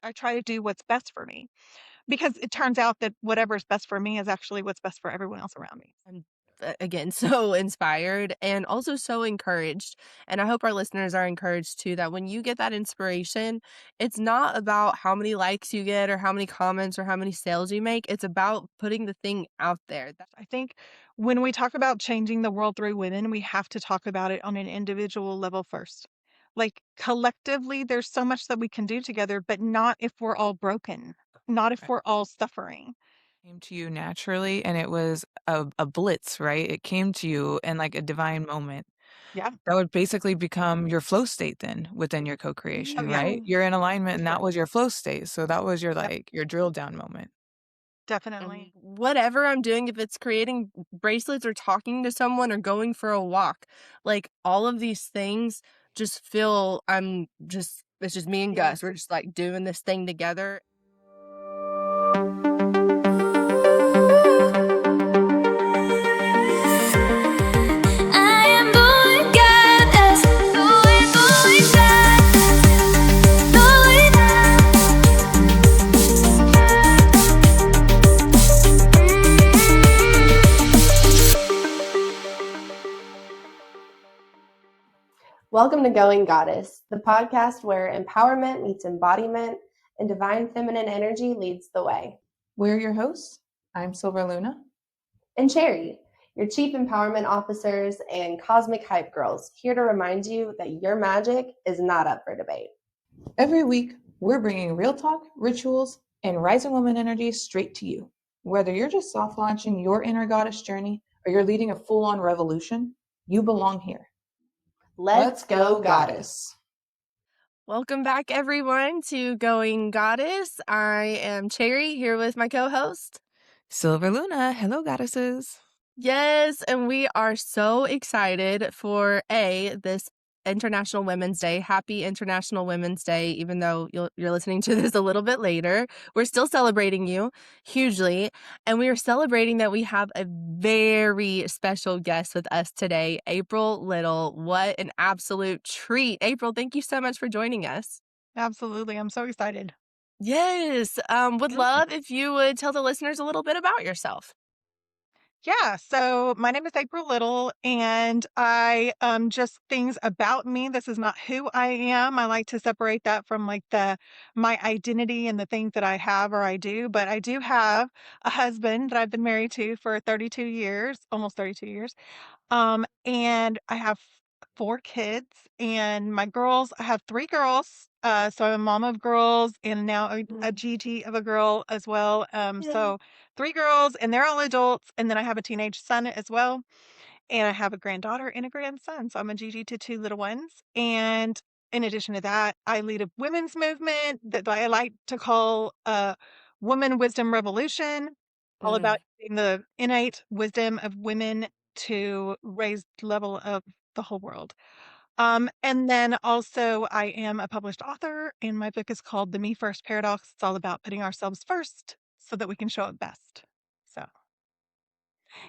I try to do what's best for me because it turns out that whatever's best for me is actually what's best for everyone else around me. I'm again so inspired and also so encouraged. And I hope our listeners are encouraged too that when you get that inspiration, it's not about how many likes you get or how many comments or how many sales you make. It's about putting the thing out there. I think when we talk about changing the world through women, we have to talk about it on an individual level first. Like collectively, there's so much that we can do together, but not if we're all broken, not if Right. we're all suffering. Came to you naturally, and it was a blitz, right? It came to you in like a divine moment. Yeah. That would basically become your flow state then within your Oh, co-creation, yeah, right? You're in alignment, for and that sure. was your flow state. So that was your Yep. like your drill down moment. And Definitely. whatever I'm doing, if it's creating bracelets or talking to someone or going for a walk, like all of these things just feel it's just me and Yes. Gus. We're just like doing this thing together. I am born goddess, going Welcome to Going Goddess, the podcast where empowerment meets embodiment and divine feminine energy leads the way. We're your hosts. I'm Silver Luna. And Cherry, your chief empowerment officers and cosmic hype girls, here to remind you that your magic is not up for debate. Every week, we're bringing real talk, rituals, and rising woman energy straight to you. Whether you're just soft launching your inner goddess journey or you're leading a full on revolution, you belong here. Let's go, Goddess. Welcome back, everyone, to Going Goddess. I am Cherry here with my co-host. Silver Luna, hello goddesses. Yes, and we are so excited for this International Women's Day. Happy International Women's Day, even though you're listening to this a little bit later. We're still celebrating you hugely, and we are celebrating that we have a very special guest with us today, April Little. What an absolute treat. April, thank you so much for joining us. Absolutely. I'm so excited. Yes, would love if you would tell the listeners a little bit about yourself. Yeah, so my name is April Little, and I just things about me. This is not who I am. I like to separate that from like the my identity and the things that I have or I do. But I do have a husband that I've been married to for 32 years, almost 32 years. And I have 4 kids, and my girls, I have 3 girls. So I'm a mom of girls and now a GT of a girl as well. So 3 girls, and they're all adults, and then I have a teenage son as well, and I have a granddaughter and a grandson. So I'm a GT to 2 little ones. And in addition to that, I lead a women's movement that I like to call Woman Wisdom Revolution, all about using the innate wisdom of women to raise the level of the whole world. And then also, I am a published author, and my book is called The Me First Paradox. It's all about putting ourselves first so that we can show it best. So,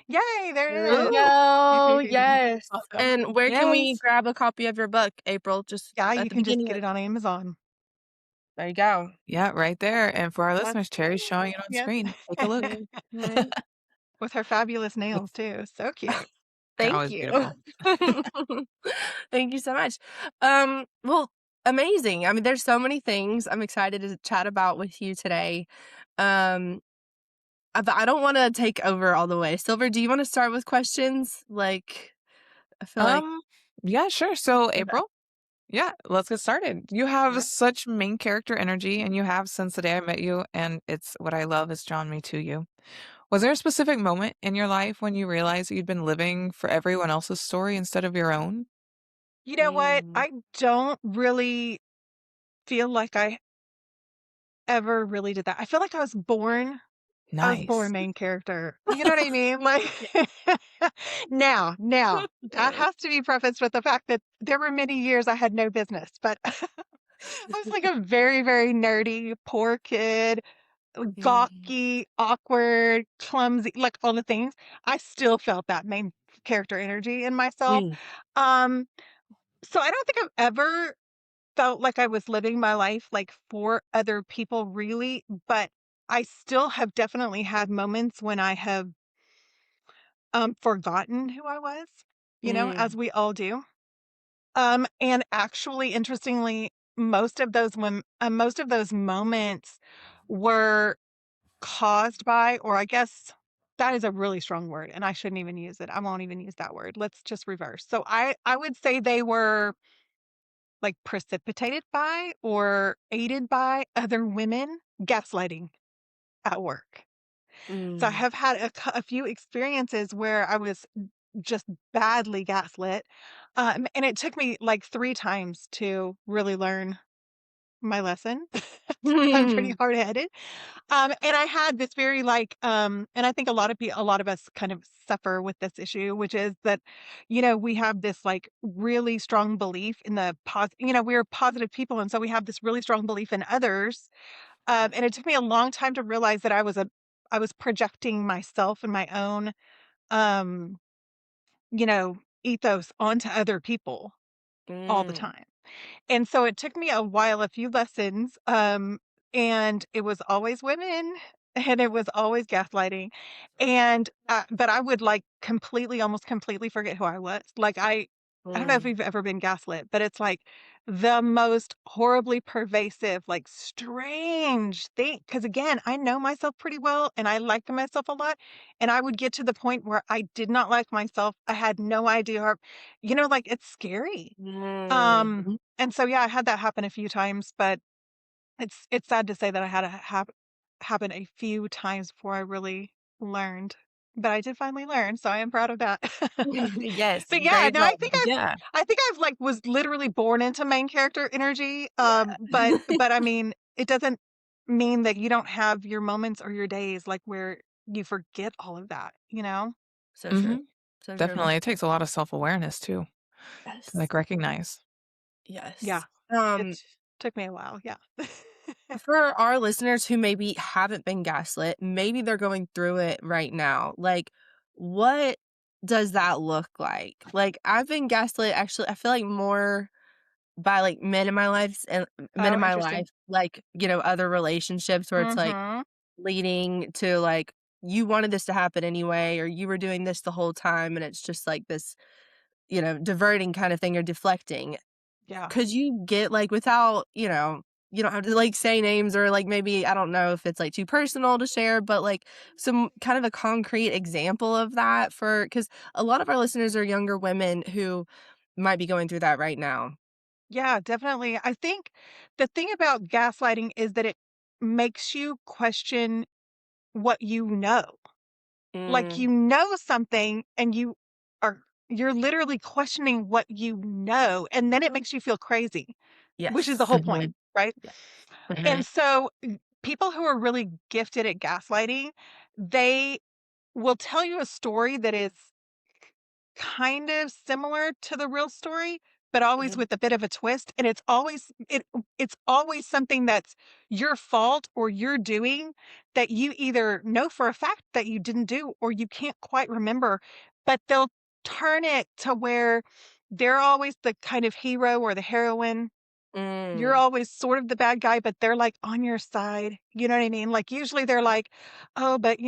yay, There there we it go. is. Yes. Awesome. And where can we Yes. grab a copy of your book, April? Just Yeah, at you the can just beginning. get it on Amazon. There you go. Yeah, right there. And for our That's listeners, Cherry's showing it on Yep. screen. Take a look. Mhm. With her fabulous nails too. So cute. They're Thank always you. beautiful. Thank you so much. Well, amazing. I mean, there's so many things I'm excited to chat about with you today. Um, but I don't want to take over all the way. Silver, do you want to start with questions? Like, I feel like Um, yeah, sure. So okay. April, yeah, let's get started. You have such main character energy, and you have since the day I met you, and it's what I love has drawn me to you. Was there a specific moment in your life when you realized that you'd been living for everyone else's story instead of your own? You know what? Mm. I don't really feel like I ever really did that. I feel like I was born Nice. main character. You know what I mean? Like now, that has to be prefaced with the fact that there were many years I had no business, but I was like a very, very nerdy, poor kid, Mm. gawky, awkward, clumsy, like all the things. I still felt that main character energy in myself. Mm. Um, so I don't think I've ever felt like I was living my life like for other people really, but I still have definitely had moments when I have forgotten who I was, Mm. as we all do. And actually, interestingly, most of those moments were caused by, or I guess that is a really strong word, and I shouldn't even use it. I won't even use that word. Let's just reverse. So I would say they were like precipitated by or aided by other women gaslighting at work. So I Mm. have had a few experiences where I was just badly gaslit, and it took me like 3 times to really learn my lesson. I'm pretty hard-headed. And I had this very like, and I think a lot of us kind of suffer with this issue, which is that, we have this like really strong belief in we're positive people, and so we have this really strong belief in others. And it took me a long time to realize that I was projecting myself and my own, um, ethos onto other people all the Mm. time. And so it took me a while, a few lessons, and it was always women, and it was always gaslighting, and, but I would, like, almost completely forget who I was. Like, I don't know if Mm. you've ever been gaslit, but it's, like, the most horribly pervasive, like, strange thing. Because again, I know myself pretty well, and I like myself a lot, and I would get to the point where I did not like myself. I had no idea, like, it's scary. Mm. And so, yeah, I had that happen a few times, but it's sad to say that I had it happen a few times before I really learned. But I did finally learn, so I am proud of that. Yes, But yeah, great no, job. Yeah. I think I've like was literally born into main character energy. But I mean, it doesn't mean that you don't have your moments or your days like where you forget all of that, you know? So true. Mhm. So true. Definitely. It takes a lot of self-awareness too to, Yes. like, recognize. Yeah. Yes. It took me a while, yeah. For our listeners who maybe haven't been gaslit, maybe they're going through it right now. Like, what does that look like? Like, I've been gaslit actually, I feel like more by like men in Oh, my interesting. life, like, other relationships where it's like Mhm. leading to like, you wanted this to happen anyway, or you were doing this the whole time. And it's just like this, diverting kind of thing or deflecting. Yeah. Could you get, like, without, you don't have to, like, say names or, like, maybe I don't know if it's, like, too personal to share, but, like, some kind of a concrete example of that because a lot of our listeners are younger women who might be going through that right now. Yeah, definitely. I think the thing about gaslighting is that it makes you question what you know. Like Mm, you know something and you're literally questioning what you know, and then it makes you feel crazy, which is the yes. whole point, Mhm. right? Yeah. And Mhm. so people who are really gifted at gaslighting, they will tell you a story that is kind of similar to the real story, but always Mhm. with a bit of a twist. And it's always something that's your fault or you're doing that you either know for a fact that you didn't do or you can't quite remember, but they'll turn it to where they're always the kind of hero or the heroine. You're Mm, always sort of the bad guy, but they're, like, on your side, you know what I mean? Like, usually they're like, "Oh, but,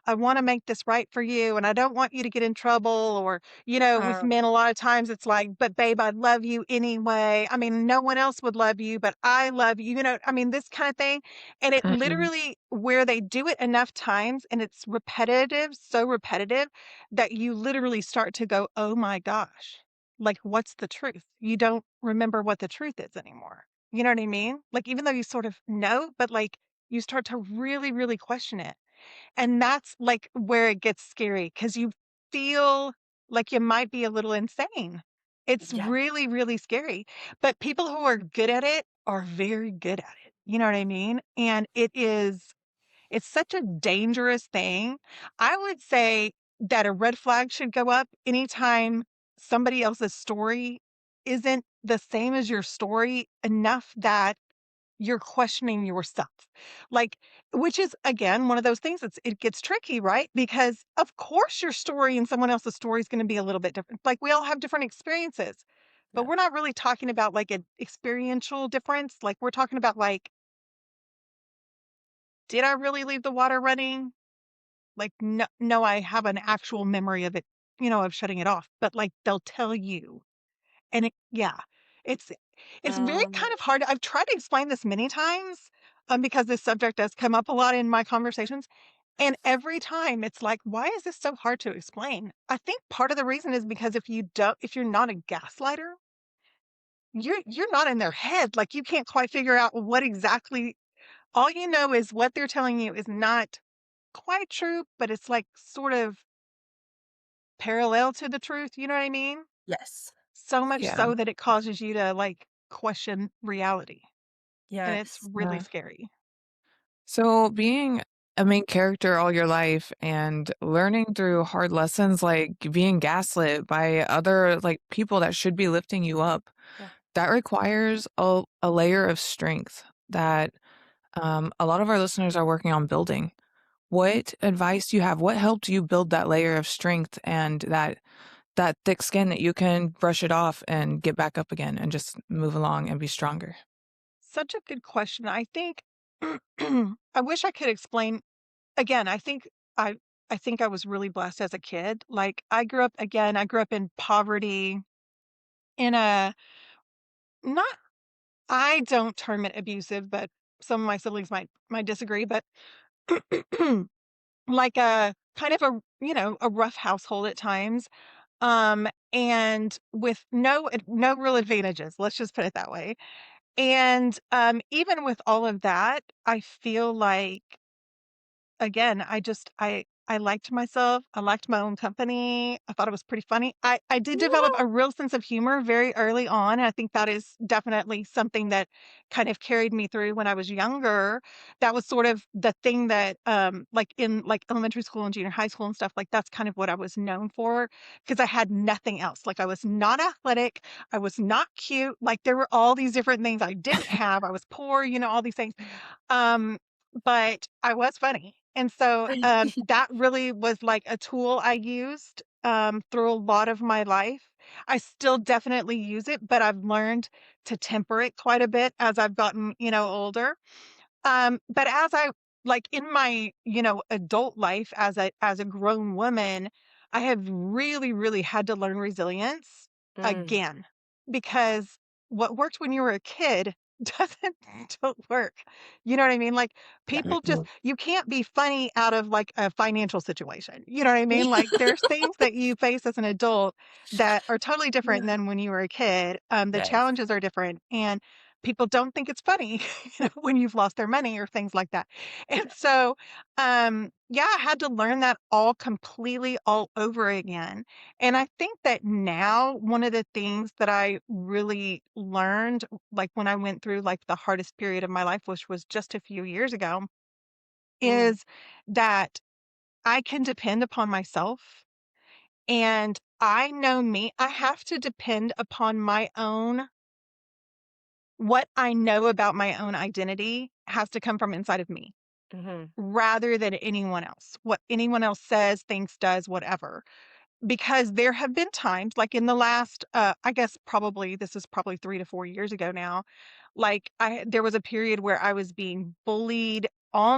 I wanna make this right for you, and I don't want you to get in trouble," or, with uh, men, a lot of times it's like, "But babe, I love you anyway. I mean, no one else would love you, but I love you," I mean, this kinda thing, and it Mhm. literally where they do it enough times and it's repetitive, so repetitive that you literally start to go, "Oh my gosh." Like, what's the truth? You don't remember what the truth is anymore. You know what I mean? Like, even though you sort of know, but like you start to really, really question it. And that's like where it gets scary because you feel like you might be a little insane. It's yeah. really, really scary. But people who are good at it are very good at it. You know what I mean? And it's such a dangerous thing. I would say that a red flag should go up anytime somebody else's story isn't the same as your story enough that you're questioning yourself. Like, which is again one of those things it gets tricky, right? Because of course your story and someone else's story is going to be a little bit different. Like we all have different experiences. but Yeah. we're not really talking about like an experiential difference. Like we're talking about like, did I really leave the water running? Like, no, no, I have an actual memory of it, of shutting it off. But like they'll tell you, and yeah, it's it's very Um, kind of hard. I've tried to explain this many times, because this subject does come up a lot in my conversations. And every time it's like, why is this so hard to explain? I think part of the reason is because if you're not a gaslighter, you're not in their head. Like you can't quite figure out what exactly, all you know is what they're telling you is not quite true, but it's like sort of parallel to the truth. You know what I mean? yes. So much Yeah. so that it causes you to like question reality. And it's Yes. really Yeah. scary. So being a main character all your life and learning through hard lessons like being gaslit by other like people that should be lifting you up, Yeah. that requires a layer of strength that a lot of our listeners are working on building. What advice do you have? What helped you build that layer of strength and that thick skin that you can brush it off and get back up again and just move along and be stronger? Such a good question. I think I wish I could explain again. I I think I was really blessed as a kid. Like I grew up in poverty in a not I don't term it abusive, but some of my siblings might disagree, but like a kind of a rough household at times. And with no real advantages. Let's just put it that way. And even with all of that, I feel like again, I liked myself. I liked my own company. I thought it was pretty funny. I did develop a real sense of humor very early on. And I think that is definitely something that kind of carried me through when I was younger. That was sort of the thing that like in like elementary school and junior high school and stuff, like that's kind of what I was known for because I had nothing else. Like I was not athletic, I was not cute. Like there were all these different things I didn't have. I was poor, all these things. Um but I was funny. And so, that really was like a tool I used, through a lot of my life. I still definitely use it, but I've learned to temper it quite a bit as I've gotten, older. But as I like in my, adult life as a grown woman, I have really, really had to learn resilience Mm, again because what worked when you were a kid doesn't don't work. You know what I mean? Like yeah. people just you can't be funny out of like a financial situation. You know what I mean? Like there's things that you face as an adult that are totally different Yeah. than when you were a kid. The Yes. challenges are different and people don't think it's funny when you've lost their money or things like that. And so, yeah, I had to learn that all completely all over again. And I think that now one of the things that I really learned, like when I went through like the hardest period of my life, which was just a few years ago, Mm, is that I can depend upon myself. And I know me, I have to depend upon my own what I know about my own identity has to come from inside of me mhm, rather than anyone else. What anyone else says, thinks, does, whatever. Because there have been times, like in the last, I guess probably this is probably 3 to 4 years ago now. Like there was a period where I was being bullied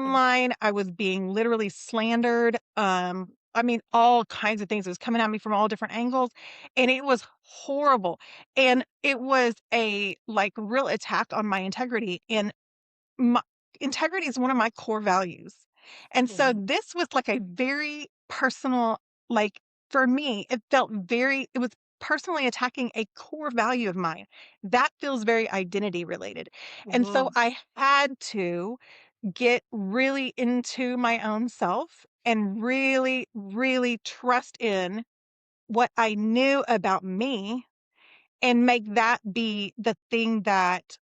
mm, online. I was being literally slandered. I mean, all kinds of things. It was coming at me from all different angles, and it was horrible. And it was a like real attack on my integrity. And my integrity is one of my core values. And so mhm, this was like a very personal, like for me, it was personally attacking a core value of mine. That feels very identity related. And so mhm, I had to get really into my own self and really, really trust in what I knew about me and make that be the thing that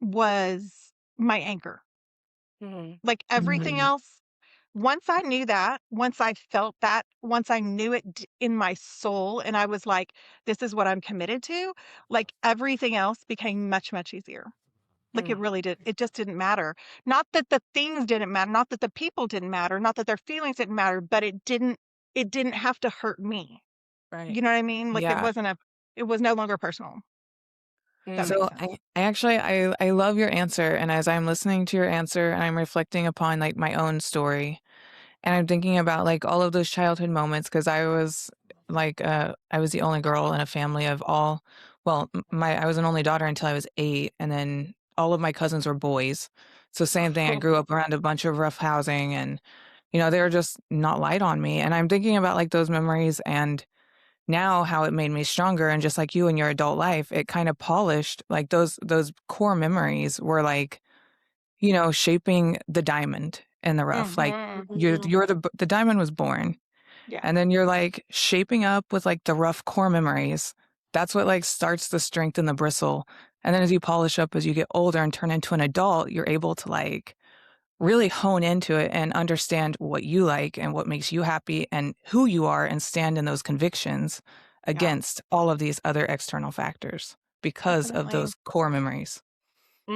was my anchor. mhm, Like everything Mm. else, once I knew that, once I felt that, once I knew it in my soul, and I was like, this is what I'm committed to, like everything else became much, much easier. Like it mm, really did. It just didn't matter. Not that the things didn't matter, not that the people didn't matter, not that their feelings didn't matter, but it didn't have to hurt me. right. You know what I mean? Like it Yeah. wasn't a It was no longer personal. That Mm. makes So sense. I love your answer, and as I'm listening to your answer and I'm reflecting upon like my own story, and I'm thinking about like all of those childhood moments because I was like I was the only girl in a family of all well my I was an only daughter until I was 8, and then all of my cousins were boys. So same thing, I grew up around a bunch of rough housing, and they were just not light on me, and I'm thinking about like those memories and now how it made me stronger, and just like you in your adult life, it kind of polished like those core memories were like, shaping the diamond in the rough. Like Mhm. you're the diamond was born, Yeah. and then you're like shaping up with like the rough core memories. That's what like starts the strength and the bristle. And then as you polish up as you get older and turn into an adult, you're able to like really hone into it and understand what you like and what makes you happy and who you are, and stand in those convictions Yeah. against all of these other external factors because of Definitely. those core memories.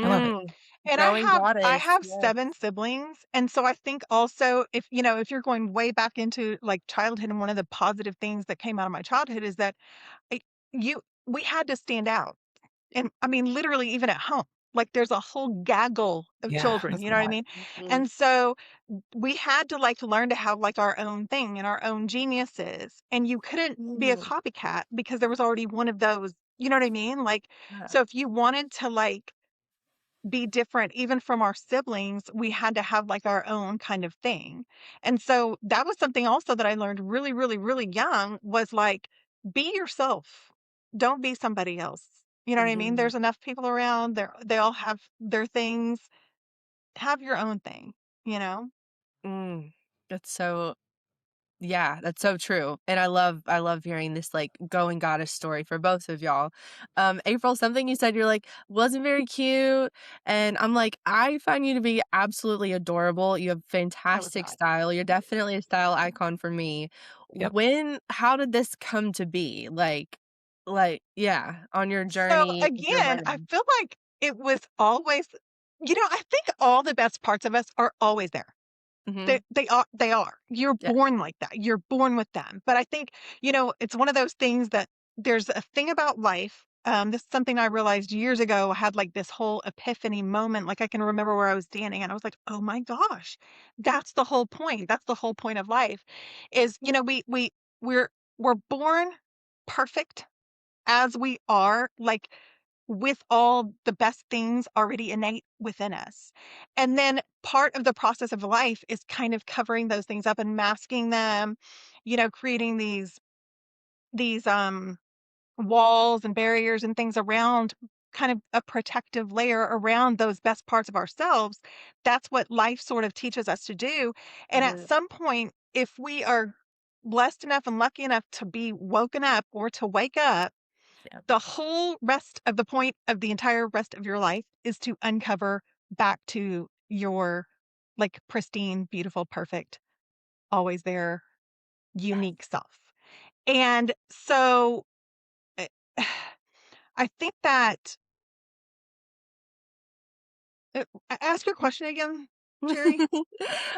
I love it. Mm. And Growing I goddess, have yes. 7 siblings, and so I think also if you're going way back into, like, childhood, and one of the positive things that came out of my childhood is that I you we had to stand out. And I mean, literally, even at home, like, there's a whole gaggle of Yeah, children, that's you a know what I lot. mean? Mhm. And so we had to, like, learn to have, like, our own thing and our own geniuses, and you couldn't be a Mm. copycat because there was already one of those, you know what I mean? Like, Yeah. so if you wanted to, like, be different even from our siblings, we had to have, like, our own kind of thing. And so that was something also that I learned really, really, really young was, like, be yourself. Don't be somebody else. You know what I mean? Mhm. There's enough people around. They all have their things. Have your own thing, you know? Mm. That's so Yeah, that's so true, and I love hearing this, like, going goddess story for both of y'all. April, something you said, you're like, "Wasn't very cute," and I'm like, "I find you to be absolutely adorable, you have I was fantastic not. style, you're definitely a style icon for me." Yep. How did this come to be? Yeah, on your So journey with your again, I brand. feel like it was always, I think all the best parts of us are always there. Mhm. They are. You're Yeah. born like that. You're born with them. But I think, it's one of those things that there's a thing about life. This is something I realized years ago. I had like this whole epiphany moment. Like I can remember where I was standing and I was like, oh my gosh, that's the whole point. That's the whole point of life is, we're we're born perfect as we are, like with all the best things already innate within us. And then part of the process of life is kind of covering those things up and masking them, creating these walls and barriers and things around, kind of a protective layer around those best parts of ourselves. That's what life sort of teaches us to do. And at Mhm. some point, if we are blessed enough and lucky enough to be woken up or to wake up, Yeah. the whole rest of the point of the entire rest of your life is to uncover back to your, like, pristine, beautiful, perfect, always there, Yes. unique self. And so eh, I think that ask your question again, Jerry.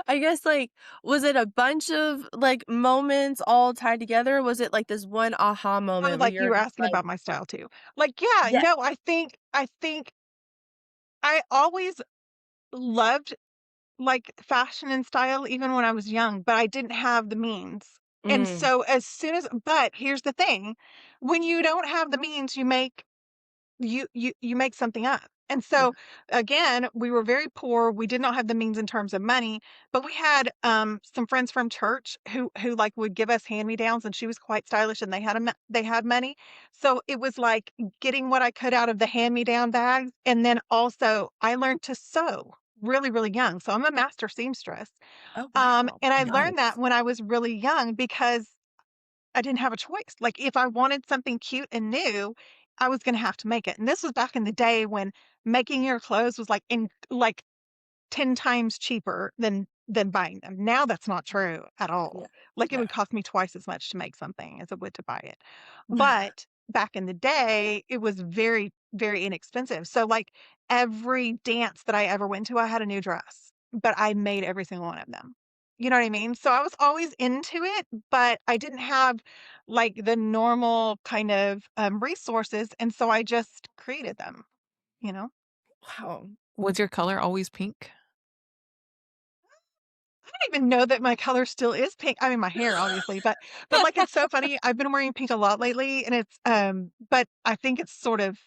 I guess, like, was it a bunch of, like, moments all tied together? Or was it, like, this one aha Oh, moment where like you you're were just asking like, about my style too. Like, yeah, "Yeah." no, I think I always loved, like, fashion and style even when I was young, but I didn't have the means. And Mm, so but here's the thing, when you don't have the means, you make something up. And yeah. so again, we were very poor. We did not have the means in terms of money, but we had some friends from church who like would give us hand-me-downs, and she was quite stylish and they had money. So it was like getting what I could out of the hand-me-down bags, and then also I learned to sew really, really young. So I'm a master seamstress. Oh, wow. And I learned that Nice. when I was really young because I didn't have a choice. Like, if I wanted something cute and new, I was gonna have to make it. And this was back in the day when making your clothes was like 10 times cheaper than buying them. Now that's not true at Yeah. all. Like, it Yeah. would cost me twice as much to make something as it would to buy it. But back in the day, it was very, very inexpensive. So, like, every dance that I ever went to, I had a new dress, but I made every single one of them. You know what I mean? So I was always into it, but I didn't have like the normal kind of resources. And so I just created them, you know? Wow. Was your color always pink? I don't even know that my color still is pink. I mean, my hair obviously, but like it's so funny. I've been wearing pink a lot lately, and it's but I think it's sort of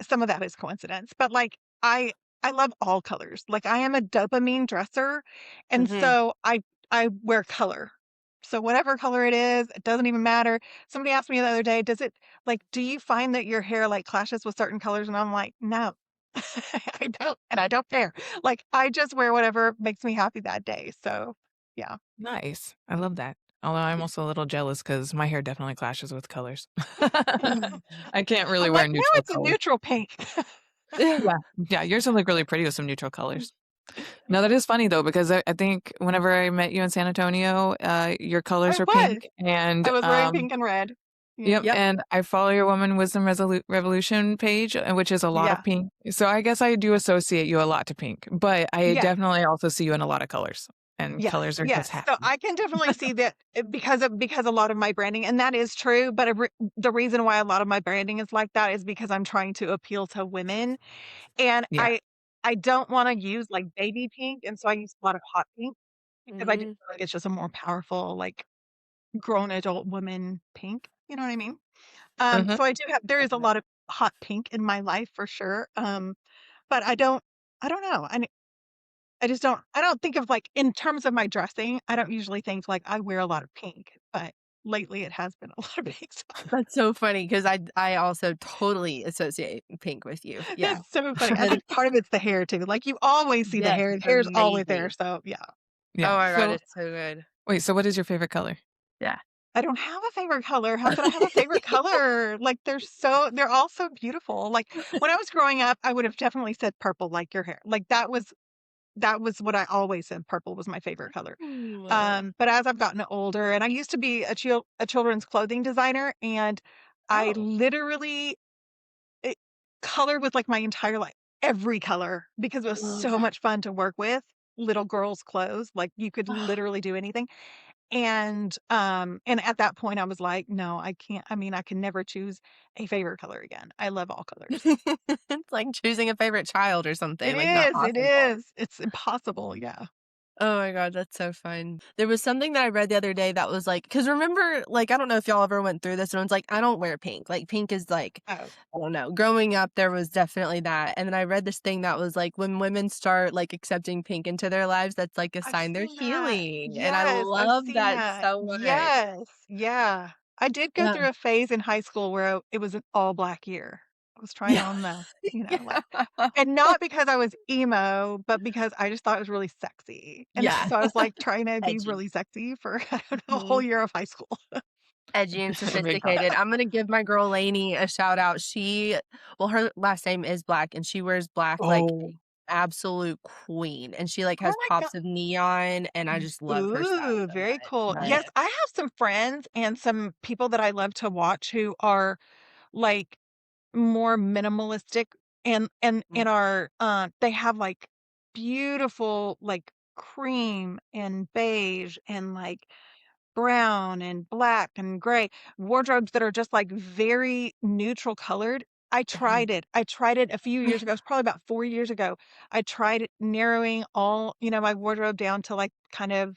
some of that is coincidence. But like I love all colors. Like I am a dopamine dresser, and Mhm. so I wear color. So whatever color it is, it doesn't even matter. Somebody asked me the other day, does it like do you find that your hair like clashes with certain colors? And I'm like, no. I don't, and I don't care. Like I just wear whatever makes me happy that day. So yeah. Nice. I love that. Although I'm also a little jealous because my hair definitely clashes with colors. I can't really I'm wear like, no, neutral it's a colors. neutral pink. Yeah. Yeah, yours would look really pretty with some neutral colors. No, that is funny though, because I think whenever I met you in San Antonio, your I colors are was. pink and I was wearing pink and red. Yeah. yep, Yep. and I follow your Woman Wisdom Revolution page, which is a lot Yeah. of pink. So I guess I do associate you a lot to pink, but I Yes. definitely also see you in a lot of colors, and Yes. colors are just Yes. So happy. I can definitely see that because a lot of my branding, and that is true, but the reason why a lot of my branding is like that is because I'm trying to appeal to women, and Yeah. I don't want to use like baby pink, and so I use a lot of hot pink because I just Mhm. feel like it's just a more powerful like grown adult woman pink. You know what I mean? Mhm. So there is a lot of hot pink in my life for sure. But I don't know. I don't think of like in terms of my dressing, I don't usually think like I wear a lot of pink, but lately it has been a lot of pink. So That's so funny because I also totally associate pink with you. Yeah. it's so funny. I think part of it's the hair too. Like you always see the Yes, hair. it's The hair's always there. amazing. So yeah. Oh Yeah. my god, So it's so good. wait, so what is your favorite color? Yeah. I don't have a favorite color. How could I have a favorite color? Like they're all so beautiful. Like when I was growing up, I would have definitely said purple like your hair. Like that was what I always said. Purple was my favorite color. Ooh. But as I've gotten older, and I used to be a children's clothing designer, and I Oh. literally it, color was like my entire life, every color, because it was so much fun to work with little girls' clothes. Like you could literally do anything. And at that point, I was like, no, I can't. I mean, I can never choose a favorite color again. I love all colors. It's like choosing a favorite child or It something, like, not is. It possible. is. It's impossible. Yeah. Oh my god, that's so fun. There was something that I read the other day that was like, because remember, like, I don't know if y'all ever went through this, and it's like, I don't wear pink. Like, pink is like, Oh, I don't know. Growing up, there was definitely that, and then I read this thing that was like, when women start, like, accepting pink into their lives, that's like a I've sign they're seen that. healing, and I Yes, I've love seen that that. so much. Yes. Yeah. I did go Yeah. through a phase in high school where it was an all black year. I was trying Yeah. on like, Yeah. and not because I was emo, but because I just thought it was really sexy. And Yeah. so I was like trying to be Edgy. really sexy for, I don't know, a whole Mhm. year of high school. Edgy and It makes sense. sophisticated. I'm gonna give my girl Lainey a shout out. Her last name is Black, and she wears black like Oh. absolute queen, and she, like, Oh has my God. pops of neon, and I just love her style Ooh, so very much, cool. but Yes, I have some friends and some people that I love to watch who are like more minimalistic mm, and are they have like beautiful like cream and beige and like brown and black and gray wardrobes that are just like very neutral colored. I mhm. tried it. I tried it a few years ago. It's probably about 4 years ago. I tried narrowing all, my wardrobe down to like kind of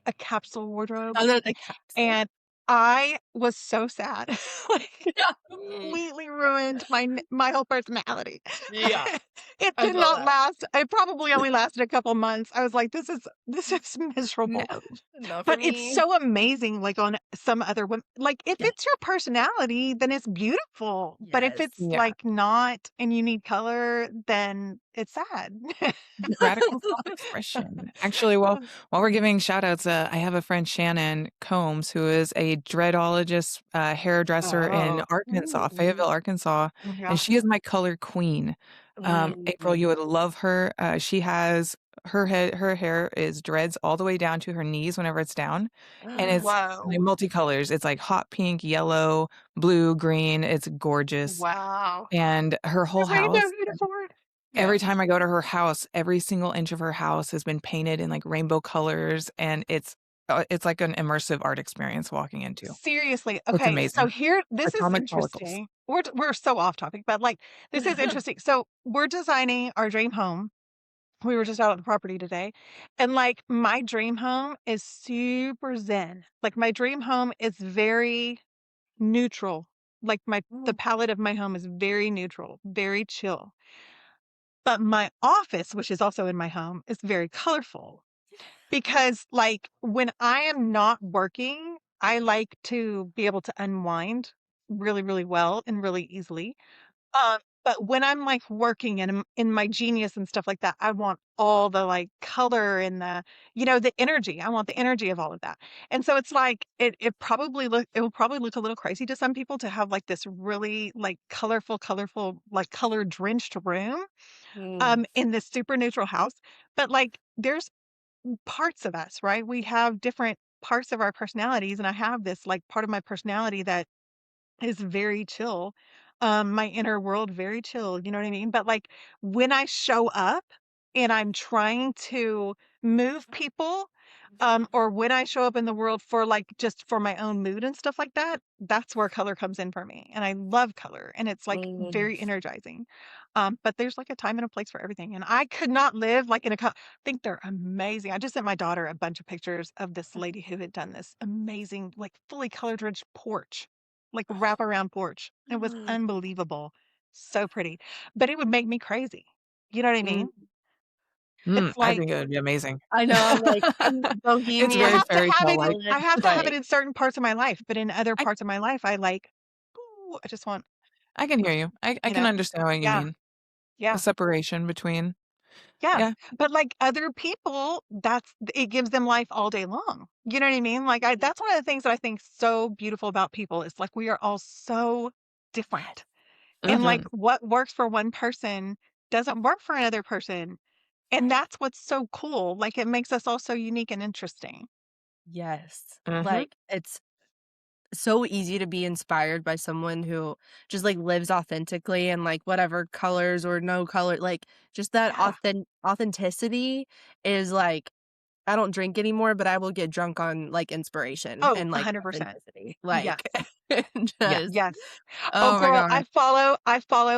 a capsule wardrobe. Oh, no, the capsule. And I was so sad. Like, it Yeah. completely ruined my whole personality. Yeah, It I did feel not that. last. It probably only lasted a couple months. I was like, this is No, miserable. not for But it's me. so amazing, like, on some other women. Like, if Yeah. it's your personality, then it's beautiful. But if Yes. it's, Yeah. like, not and you need color, then it's sad. Radical self-expression. Actually, well, while we're giving shout outs, I have a friend, Shannon Combs, who is a dreadologist, hairdresser in Oh. Arkansas, Ooh. Fayetteville, Arkansas, and Yeah. she is my color queen. April, Ooh. you would love her. She has her hair is dreads all the way down to her knees whenever it's down, and it's like Whoa. multicolors. It's like hot pink, yellow, blue, green. It's gorgeous, Wow. and her The whole rainbow house. unicorn. Every Yeah. time I go to her house, every single inch of her house has been painted in, like, rainbow colors, and it's like an immersive art experience walking into. Seriously. It's Okay. So amazing. here, this is Atomic follicles. interesting. We're so off topic, but like this is interesting. So we're designing our dream home. We were just out on the property today, and like my dream home is super zen. Like my dream home is very neutral. Like the palette of my home is very neutral, very chill. But my office, which is also in my home, is very colorful because like when I am not working, I like to be able to unwind really, really well and really easily. But when I'm like working and in my genius and stuff like that, I want all the like color and the energy. I want the energy of all of that. And so it's like it will probably look a little crazy to some people to have like this really like colorful, like color drenched room Mm. in this super neutral house. But like there's parts of us, right? We have different parts of our personalities, and I have this like part of my personality that is very chill. My inner world, very chill, you know what I mean? But like when I show up and I'm trying to move people, or when I show up in the world for like just for my own mood and stuff like that, that's where color comes in for me. And I love color and it's like Mm. very energizing. But there's like a time and a place for everything. And I could not live like I think they're amazing. I just sent my daughter a bunch of pictures of this lady who had done this amazing, like fully color drenched porch, like wraparound porch. It was unbelievable. So pretty. But it would make me crazy. You know what I Mm. mean? It's I like think it would be amazing. I know, I'm like, I'm It's I bohemian very have to fairy have it in tale-like. Catholic, I have to have it like in certain parts of my life, but in other I parts of my life, I like, ooh, I just want, I can hear you. I you can know, understand what you yeah, mean. The yeah, separation between yeah. yeah. But like other people, it gives them life all day long. You know what I mean? Like that's one of the things that I think so beautiful about people is like we are all so different. And like Mhm. what works for one person doesn't work for another person. And that's what's so cool. Like it makes us all so unique and interesting. yes. Mhm. Like, it's so easy to be inspired by someone who just, like, lives authentically and, like, whatever colors or no color like, just that Yeah. authenticity is, like I don't drink anymore, but I will get drunk on, like, inspiration Oh, and, like, 100%. authenticity. Yes. Like, Yeah. just Yes. Oh, oh my girl, god. I follow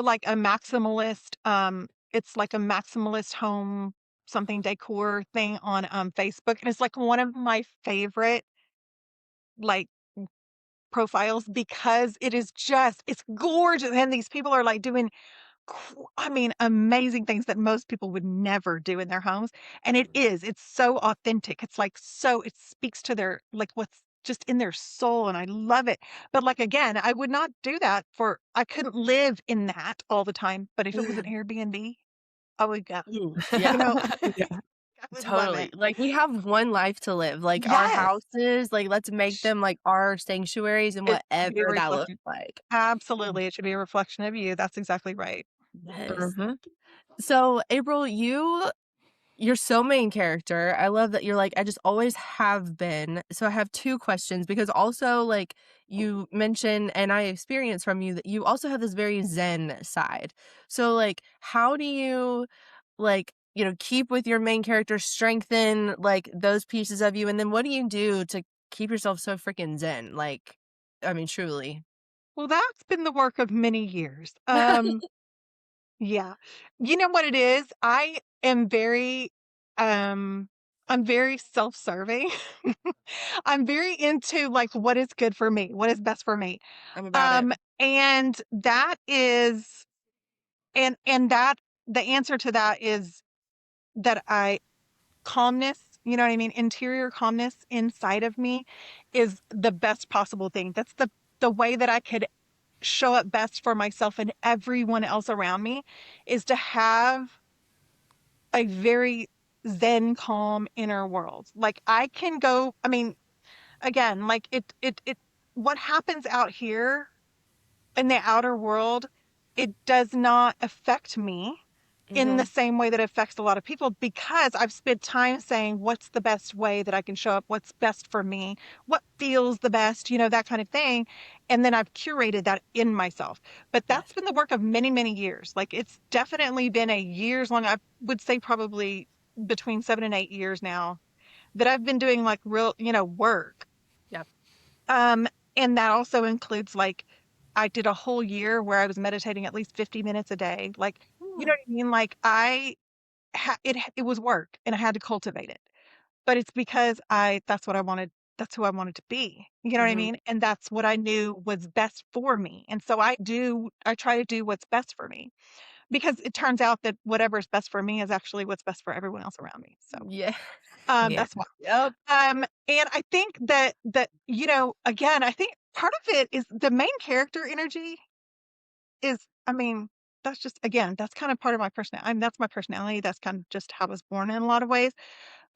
like a maximalist, it's like a maximalist home something decor thing on Facebook. And it's like one of my favorite like profiles because it's gorgeous. And these people are like doing I mean, amazing things that most people would never do in their homes. And it's so authentic. It's like it speaks to their like what's just in their soul. And I love it. But like again, I would not do that I couldn't live in that all the time. But if it was an Airbnb, I would go. Mm, You yeah. know, Yeah. I would love Totally. it. Like, we have one life to live. Like, our Yes. houses, like, let's make Sh- them, like, our sanctuaries and It should be a whatever that looks reflection. like. Absolutely. It should be a reflection of you. That's exactly right. Yes. Mhm. So, April, you're so main character. I love that you're like, I just always have been. So I have 2 questions because also, like, you mentioned and I experienced from you that you also have this very zen side. So, like, how do you, like, keep with your main character, strengthen, like, those pieces of you, and then what do you do to keep yourself so freaking zen? Like, I mean, truly. Well, that's been the work of many years. Yeah. You know what it is? Um I'm very self-serving. I'm very into like what is good for me, what is best for me. I'm about it. Um and that is and that the answer to that is that I calmness, you know what I mean? Interior calmness inside of me is the best possible thing. That's the way that I could show up best for myself and everyone else around me is to have a very zen calm inner world. Like I can go, I mean, again, like it what happens out here in the outer world, it does not affect me in the Mhm. same way that it affects a lot of people, because I've spent time saying, what's the best way that I can show up? What's best for me? What feels the best? That kind of thing. And then I've curated that in myself. But Yes. that's been the work of many, many years. Like, it's definitely been a years long, I would say probably between 7 and 8 years now, that I've been doing like real, work. Yep. Um, and that also includes, like, I did a whole year where I was meditating at least 50 minutes a day. Like, you know Mm. what I mean? Like, it was work and I had to cultivate it. But it's because that's what I wanted. That's who I wanted to be. You know what I Mhm. mean? And that's what I knew was best for me. And so I try to do what's best for me, because it turns out that whatever is best for me is actually what's best for everyone else around me. So, Yeah. Yeah. that's why. Yep. And I think that, again, I think part of it is the main character energy is, I mean, that's just, again, that's kind of part of my personality. I mean, that's my personality. That's kind of just how I was born in a lot of ways.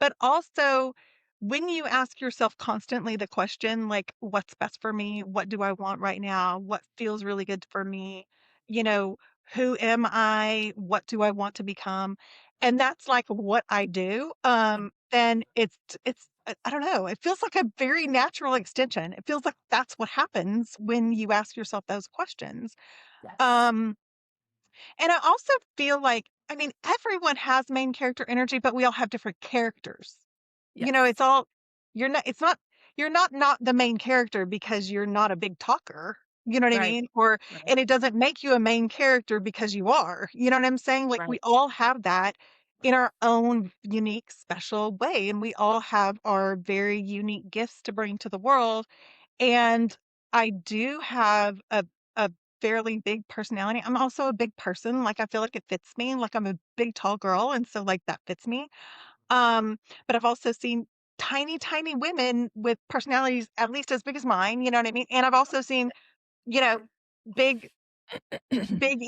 But also, when you ask yourself constantly the question, like, what's best for me? What do I want right now? What feels really good for me? You know, who am I? What do I want to become? And that's like what I do. Then I don't know. It feels like a very natural extension. It feels like that's what happens when you ask yourself those questions. Yes. Um, and I also feel like, I mean, everyone has main character energy, but we all have different characters. Yes. It's all, it's not, you're not the main character because you're not a big talker. You know what I Right. mean? Right. And it doesn't make you a main character because you are. You know what I'm saying? Like, we Right. all have that in our own unique, special way. And we all have our very unique gifts to bring to the world. And I do have a fairly big personality. I'm also a big person. Like, I feel like it fits me. Like, I'm a big, tall girl. And so, like, that fits me. Um, but I've also seen tiny, tiny women with personalities at least as big as mine, you know what I mean? And I've also seen, you know, big, big,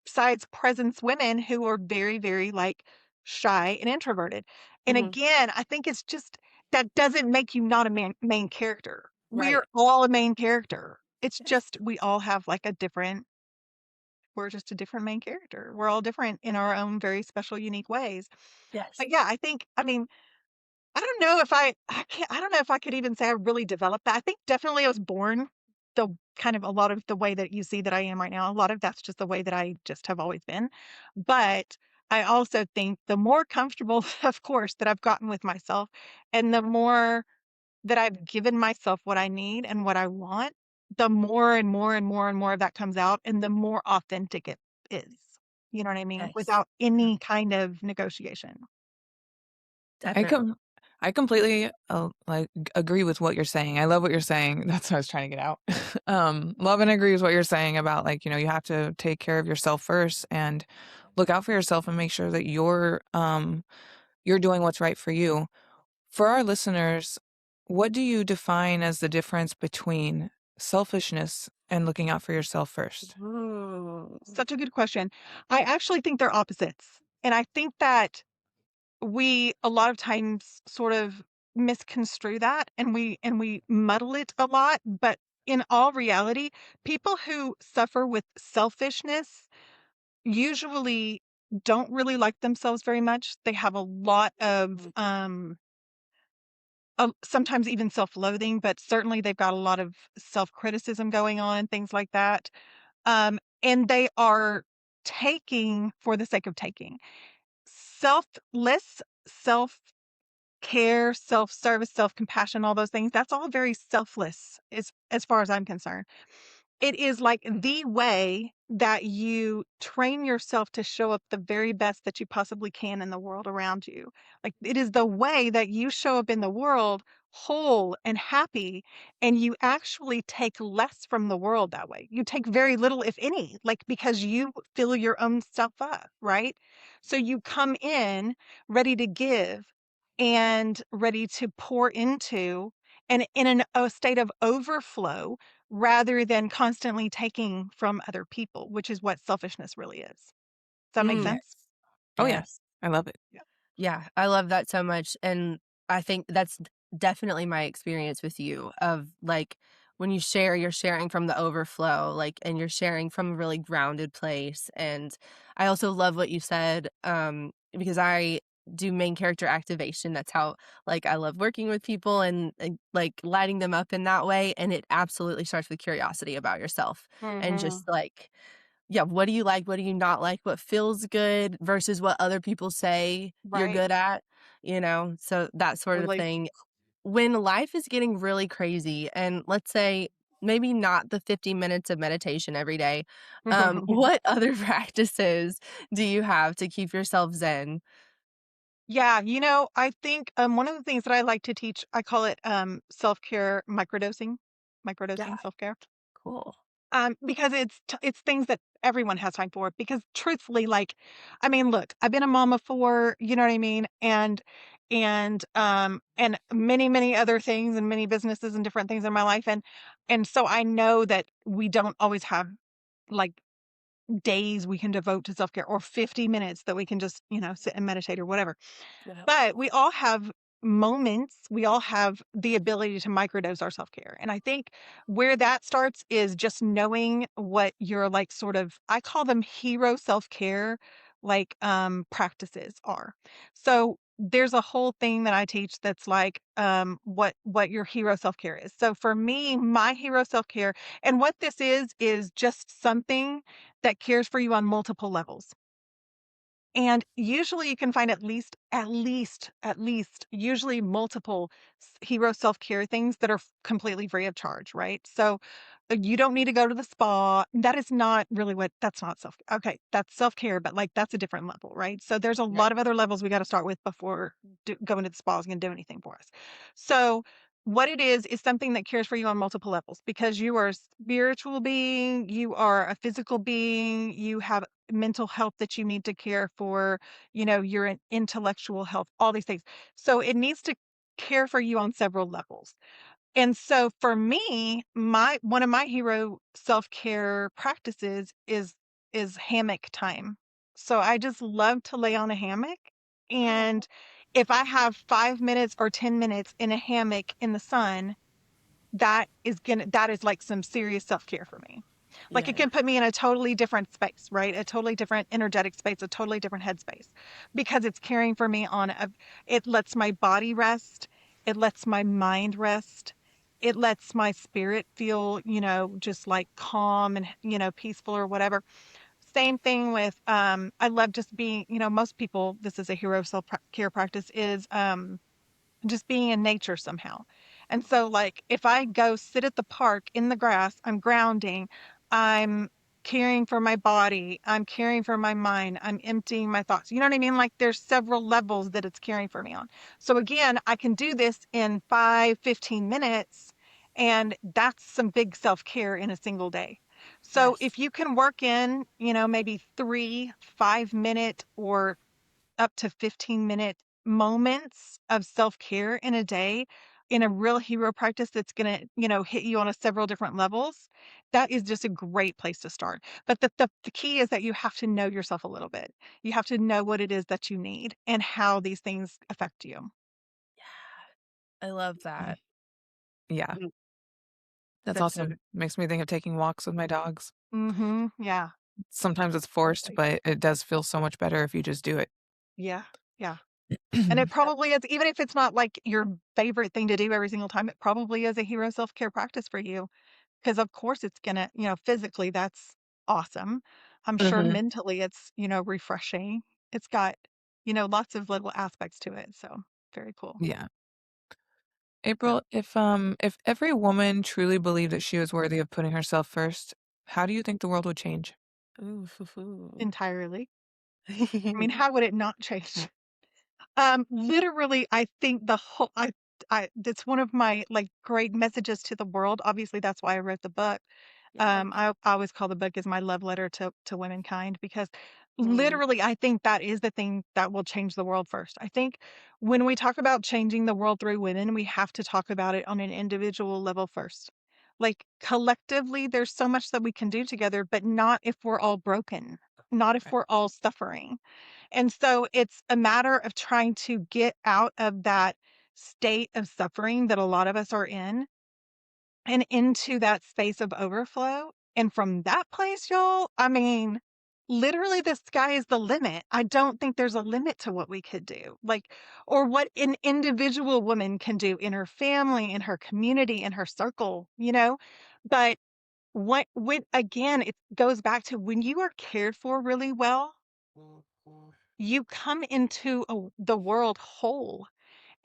size presence women who are very, very, like, shy and introverted. And Mhm. again, I think it's just, that doesn't make you not a main character. We're Right. all a main character. It's Yes. just we all have like we're just a different main character. We're all different in our own very special, unique ways. Yes. But yeah, I mean, I don't know if I don't know if I could even say I really developed that. I think definitely I was born the kind of a lot of the way that you see that I am right now. A lot of that's just the way that I just have always been. But I also think the more comfortable, of course, that I've gotten with myself, and the more that I've given myself what I need and what I want, the more and more and more and more of that comes out, and the more authentic it is. You know what I mean? Yes. Without any kind of negotiation. I Definitely. com I completely, agree with what you're saying. I love what you're saying. That's what I was trying to get out. Love and agree with what you're saying about, like, you have to take care of yourself first and look out for yourself and make sure that you're doing what's right for you. For our listeners, what do you define as the difference between selfishness and looking out for yourself first? Ooh. Such a good question. I actually think they're opposites. And I think that we a lot of times sort of misconstrue that, and we muddle it a lot, but in all reality, people who suffer with selfishness usually don't really like themselves very much. They have a lot of sometimes even self-loathing, but certainly they've got a lot of self-criticism going on and things like that. And they are taking for the sake of taking. Selfless, self-care, self-service, self-compassion, all those things, that's all very selfless as far as I'm concerned. It is like the way that you train yourself to show up the very best that you possibly can in the world around you. Like, it is the way that you show up in the world whole and happy, and you actually take less from the world that way. You take very little, if any, like, because you fill your own stuff up, right? So you come in ready to give and ready to pour into, and in a state of overflow, rather than constantly taking from other people, which is what selfishness really is. Does that make Mm. sense? Yes. Oh, yeah. Yes. I love it. Yeah. Yeah, I love that so much, and I think that's definitely my experience with you of, like, when you share, you're sharing from the overflow, like, and you're sharing from a really grounded place. And I also love what you said, because I do main character activation. That's how, like, I love working with people and like lighting them up in that way. And it absolutely starts with curiosity about yourself and Mhm. just like, yeah, what do you like? What do you not like? What feels good versus what other people say you're Right. good at, you know? So that sort of Totally. thing. When life is getting really crazy, and let's say maybe not the 50 minutes of meditation every day, what other practices do you have to keep yourself zen? Yeah, I think, one of the things that I like to teach, I call it, self-care Yeah, microdosing self-care. cool. Because it's things that everyone has time for. Because truthfully, like, I mean, look, I've been a mama for, you know what I mean, and many many other things and many businesses and different things in my life, and so I know that we don't always have like days we can devote to self care or 50 minutes that we can just sit and meditate or whatever. Yep. But we all have moments, we all have the ability to microdose our self-care. And I think where that starts is just knowing what your like sort of I call them hero self-care practices are. So there's a whole thing that I teach that's like what your hero self-care is. So for me, my hero self-care and what this is just something that cares for you on multiple levels. And usually you can find at least usually multiple hero self-care things that are completely free of charge, right? So you don't need to go to the spa. That is not really that's not okay, that's self-care, but like that's a different level, right? So there's a lot Right. of other levels we got to start with before going to the spa is going to do anything for us. So what it is something that cares for you on multiple levels because you are a spiritual being, you are a physical being, you have mental health that you need to care for, your intellectual health, all these things. So it needs to care for you on several levels. And so for me, my one of my hero self-care practices is hammock time. So I just love to lay on a hammock, Oh, and if I have 5 minutes or 10 minutes in a hammock in the sun, that is like some serious self-care for me. Like it yeah. can put me in a totally different space, right? A totally different energetic space, a totally different headspace because it's caring for me it lets my body rest. It lets my mind rest. It lets my spirit feel, just like calm and, peaceful or whatever. Same thing with, I love just being, most people, this is a hero self-care practice is, just being in nature somehow. And so, like, if I go sit at the park in the grass, I'm grounding, I'm caring for my body, I'm caring for my mind, I'm emptying my thoughts. You know what I mean? Like, there's several levels that it's caring for me on. So, again, I can do this in 5, 15 minutes, and that's some big self care in a single day. So, Yes. if you can work in, maybe 3, 5 minute or up to 15-minute moments of self-care in a day in a real hero practice that's going to, hit you on a several different levels, that is just a great place to start. But the key is that you have to know yourself a little bit. You have to know what it is that you need and how these things affect you. I love that. Yeah, Mm, that's that's so awesome. Makes me think of taking walks with my dogs. Mhm. Yeah. Sometimes it's forced, Totally. but it does feel so much better if you just do it. Yeah. Yeah. And it probably is, even if it's not like your favorite thing to do every single time, it probably is a hero self-care practice for you. Because of course it's gonna, physically that's awesome. I'm sure Mhm. mentally it's, refreshing. It's got, lots of little aspects to it. So very cool. Yeah. April, if every woman truly believed that she was worthy of putting herself first, how do you think the world would change? ooh, foo, foo. Entirely. I mean, how would it not change? Literally, I think that's one of my like great messages to the world. Obviously, that's why I wrote the book. Yes. I always call the book as my love letter to womankind because Mm, literally, I think that is the thing that will change the world first. I think when we talk about changing the world through women, we have to talk about it on an individual level first. Like collectively, there's so much that we can do together, but not if we're all broken, not if right. we're all suffering. And so it's a matter of trying to get out of that state of suffering that a lot of us are in and into that space of overflow. And from that place, y'all, I mean, literally the sky is the limit. I don't think there's a limit to what we could do. Like, or what an individual woman can do in her family, in her community, in her circle, you know? But when again, it goes back to when you are cared for really well, you come into the world whole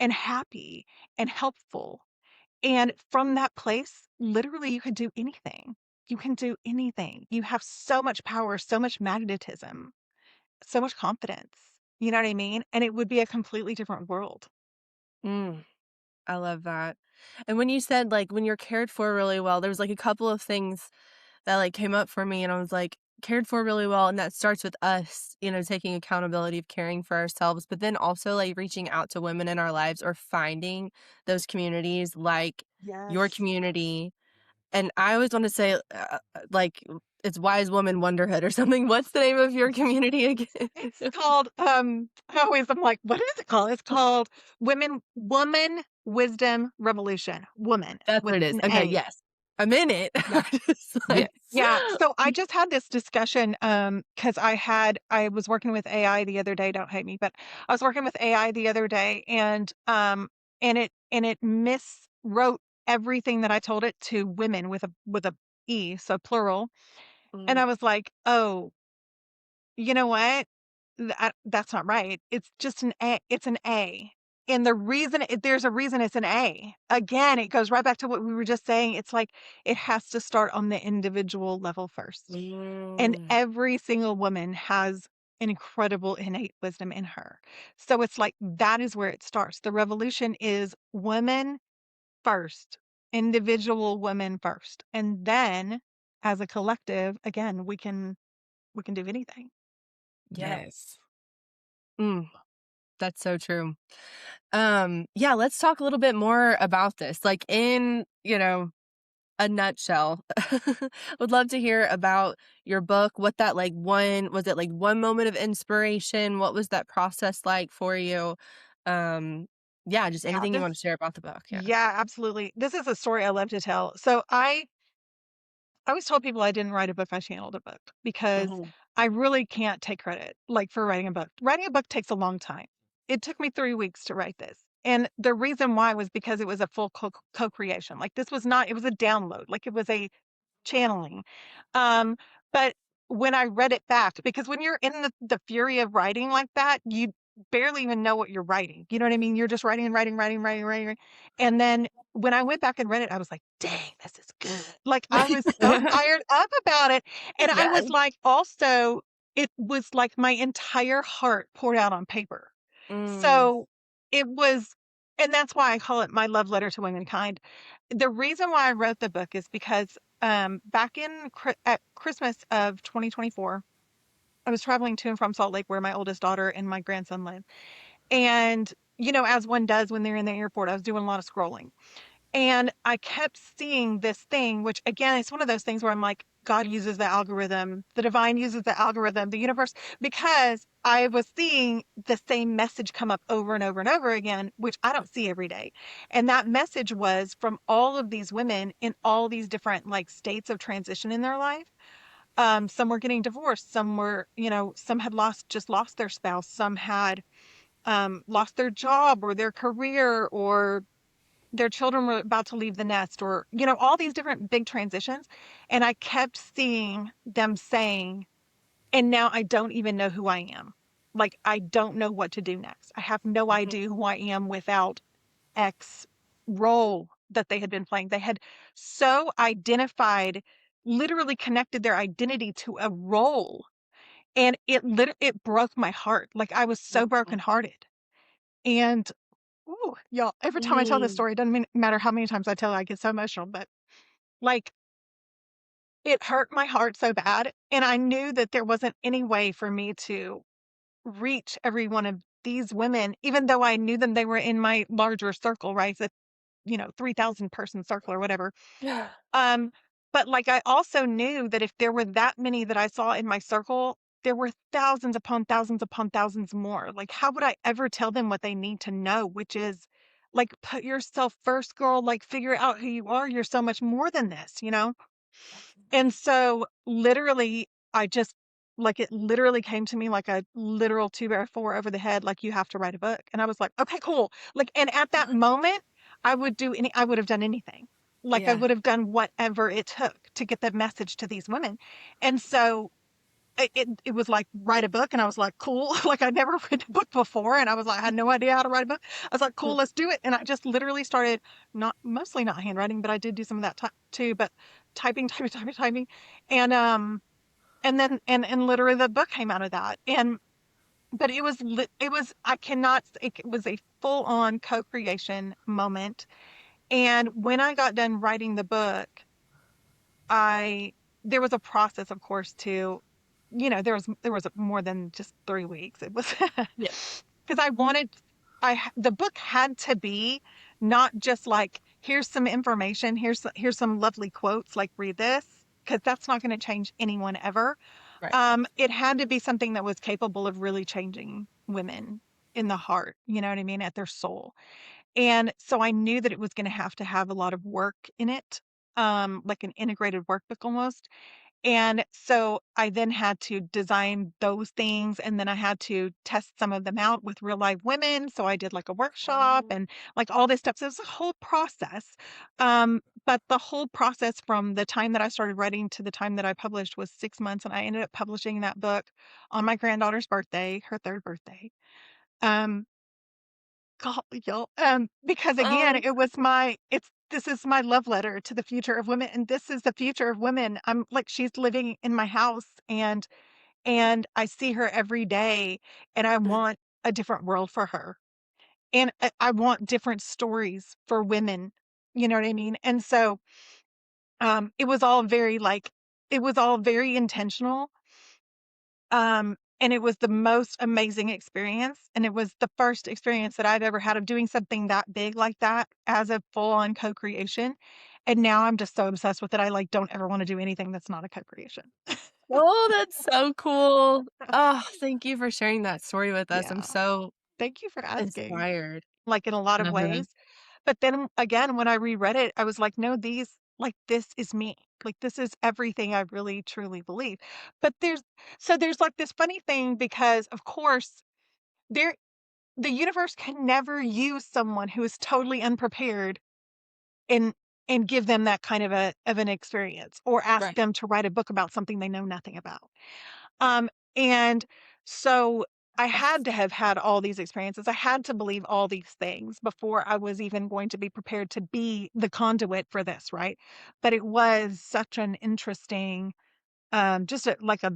and happy and helpful. And from that place, literally, you can do anything. You can do anything. You have so much power, so much magnetism, so much confidence. You know what I mean? And it would be a completely different world. Mm, I love that. And when you said, like, when you're cared for really well, there was, like, a couple of things that, like, came up for me, and I was like, cared for really well, and that starts with us, taking accountability of caring for ourselves, but then also, like, reaching out to women in our lives or finding those communities like your Yes. community. And I always wanna say, like, it's Wise Woman Wonderhood or something. What's the name of your community again? It's called, I'm like, what is it called? It's called Woman Wisdom Revolution. Woman That's with what it is. an Okay, A. yes. I'm in it. Yeah. I'm just Yes. like Yeah, so I just had this discussion, because I was working with AI the other day, don't hate me, but I was working with AI the other day and it miswrote everything that I told it to women with a E, so plural. And Mm, I was like, "Oh, you know what? That's not right. It's just an A. It's an A." And there's a reason it's an A. Again, it goes right back to what we were just saying. It's like it has to start on the individual level first. And mm, every single woman has an incredible innate wisdom in her. So it's like that is where it starts. The revolution is women first, individual women first. And then as a collective, again, we can do anything, you know. Yes. mm, that's so true. Yeah, let's talk a little bit more about this. Like in, a nutshell. Would love to hear about your book, what that like one was it like one moment of inspiration? What was that process like for you? Um, yeah, just Yeah, anything you this want to share about the book. Yeah. yeah, absolutely. This is a story I love to tell. So I always told people I didn't write a book, I channeled a book because Mhm. I really can't take credit like for writing a book. Writing a book takes a long time. It took me 3 weeks to write this. And the reason why was because it was a full co-creation. Like this was not, it was a download. Like it was a channeling. Um, but when I read it back, because when you're in the fury of writing like that, you barely even know what you're writing. You know what I mean? You're just writing and writing, writing, writing, writing, writing. And then when I went back and read it, I was like, dang, this is good. Like I was so fired up about it. And I Yes. was like, also, it was like my entire heart poured out on paper. Mm, So it was, and that's why I call it my love letter to womankind. The reason why I wrote the book is because back in at Christmas of 2024, I was traveling to and from Salt Lake, where my oldest daughter and my grandson live. And, as one does when they're in the airport, I was doing a lot of scrolling. And I kept seeing this thing, which again, it's one of those things where I'm like, God uses the algorithm, the divine uses the algorithm, the universe, because I was seeing the same message come up over and over and over again, which I don't see every day. And that message was from all of these women in all these different like states of transition in their life. Some were getting divorced, some were, some had just lost their spouse, some had lost their job or their career, or their children were about to leave the nest, or all these different big transitions. And I kept seeing them saying, and now I don't even know who I am. Like I don't know what to do next. I have no mhm, idea who I am without X role that they had been playing. They had so identified, literally connected their identity to a role, and it broke my heart. Like I was so mhm, brokenhearted. And ooh, y'all, every time I tell this mm, story, it doesn't matter how many times I tell it, I get so emotional, but like it hurt my heart so bad. And I knew that there wasn't any way for me to reach every one of these women, even though I knew them, they were in my larger circle, right? The, 3,000 person circle or whatever. Um, but like I also knew that if there were that many that I saw in my circle, there were thousands upon thousands upon thousands more. Like, how would I ever tell them what they need to know, which is like, put yourself first, girl, like, figure out who you are. You're so much more than this, you know? And so literally, I just like it literally came to me like a literal 2 by 4 over the head, like you have to write a book. And I was like, okay, cool. Like, and at that moment, I would have done anything. Like I Yeah. would have done whatever it took to get that message to these women. And so it was like write a book, and I was like, cool. Like I'd never read a book before, and I was like, I had no idea how to write a book. I was like, cool, let's do it. And I just literally started not mostly not handwriting, but I did do some of that too, but typing, typing, and and literally the book came out of that. And but it was I cannot it was a full on co-creation moment. And when I got done writing the book, I there was a process, of course, to, there was more than just 3 weeks. It was Yeah. because I wanted, the book had to be not just like, here's some information, here's some lovely quotes, like read this, because that's not going to change anyone ever. Right. It had to be something that was capable of really changing women in the heart, you know what I mean, at their soul. And so I knew that it was going to have a lot of work in it, like an integrated workbook almost. And so I then had to design those things, and then I had to test some of them out with real live women. So I did like a workshop and like all this stuff. So it was a whole process. But the whole process from the time that I started writing to the time that I published was 6 months. And I ended up publishing that book on my granddaughter's birthday, her third birthday. Um, God, y'all, because again, Oh, it was this is my love letter to the future of women, and this is the future of women. I'm like, she's living in my house, and I see her every day, and I want a different world for her, and I want different stories for women. You know what I mean? And so, it was all very like, it was all very intentional. And it was the most amazing experience. And it was the first experience that I've ever had of doing something that big like that as a full on co-creation. And now I'm just so obsessed with it. I like don't ever want to do anything that's not a co-creation. oh, that's so cool. Oh, thank you for sharing that story with us. I'm Yeah. so Thank you for asking. inspired. Like in a lot of Uh-huh. ways. But then again, when I reread it, I was like, no, this is me. Like, this is everything I really truly believe. But there's like this funny thing because, of course, there, the universe can never use someone who is totally unprepared and give them that kind of an experience, or ask Right. them to write a book about something they know nothing about. Um, and so I had to have had all these experiences. I had to believe all these things before I was even going to be prepared to be the conduit for this, right? But it was such an interesting, just like a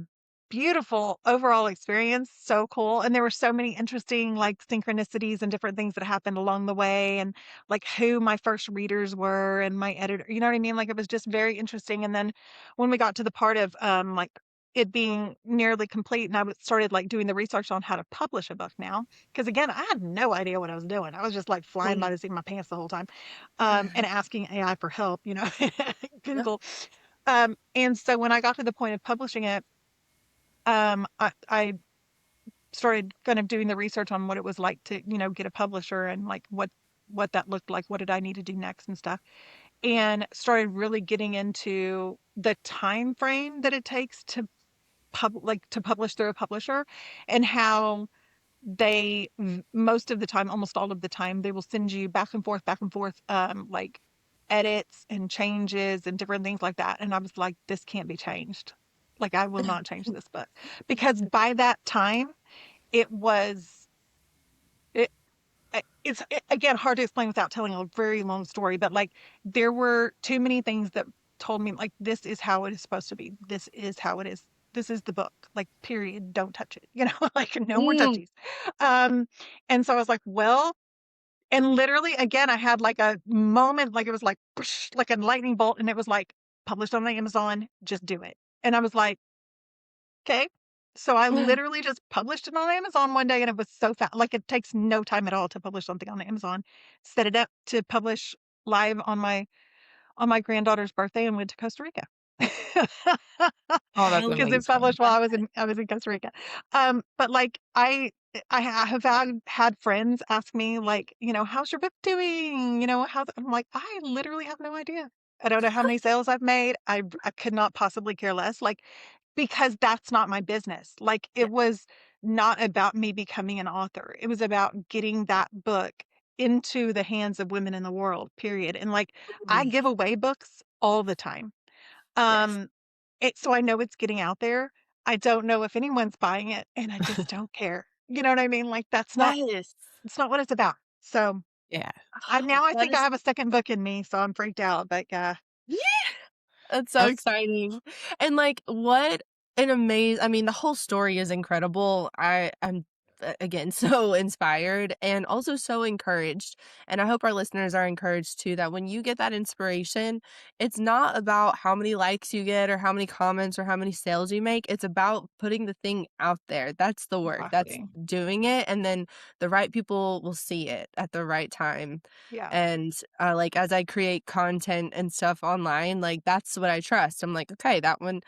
beautiful overall experience. So cool. And there were so many interesting like synchronicities and different things that happened along the way, and like who my first readers were and my editor, you know what I mean? Like it was just very interesting. And then when we got to the part of like it being nearly complete, and started like doing the research on how to publish a book now, because again, I had no idea what I was doing. I was just like flying by Mm. the seat of my pants the whole time, and asking AI for help, Yeah. Google. And so when I got to the point of publishing it, I started kind of doing the research on what it was like to, get a publisher, and like what that looked like, what did I need to do next and stuff, and started really getting into the time frame that it takes to to publish through a publisher, and how most of the time, almost all of the time, they will send you back and forth, like edits and changes and different things like that. And I was like, this can't be changed. Like, I will not change this book, because by that time, it was, it, again, hard to explain without telling a very long story, but like, there were too many things that told me, like, this is how it is supposed to be. This is how it is. This is the book, like, period. Don't touch it, like no more Mm. touchies. Um, and so I was like, well, and literally again, I had like a moment, like it was like, like a lightning bolt, and it was like, published on Amazon, just do it. And I was like, okay. So I literally just published it on Amazon one day, and it was so fast. Like, it takes no time at all to publish something on Amazon. Set it up to publish live on my granddaughter's birthday, and went to Costa Rica. Oh, I that's Because it amazing. published while love that. I was in Costa Rica. But like, I have had friends ask me like, "How's your book doing?" How's I'm like, "I literally have no idea. I don't know how many sales I've made. I could not possibly care less." Like, because that's not my business. Like, Yeah. it was not about me becoming an author. It was about getting that book into the hands of women in the world, period. And like, I Totally. give away books all the time. Yes. Um, so I know it's getting out there. I don't know if anyone's buying it, and I just don't care. You know what I mean? Like, Yes. it's not what it's about. So Yeah. I That think I is have a second book in me, so I'm freaked out. But yeah, That's so That's exciting. And, like, what I mean, the whole story is incredible. I'm, again, so inspired and also so encouraged, and I hope our listeners are encouraged too, that when you get that inspiration, it's not about how many likes you get or how many comments or how many sales you make, it's about putting the thing out there. That's the work. That's exactly. doing it, and then the right people will see it at the right time. Yeah, And, like, as I create content and stuff online, like, that's what I trust. I'm like, "Okay, that one."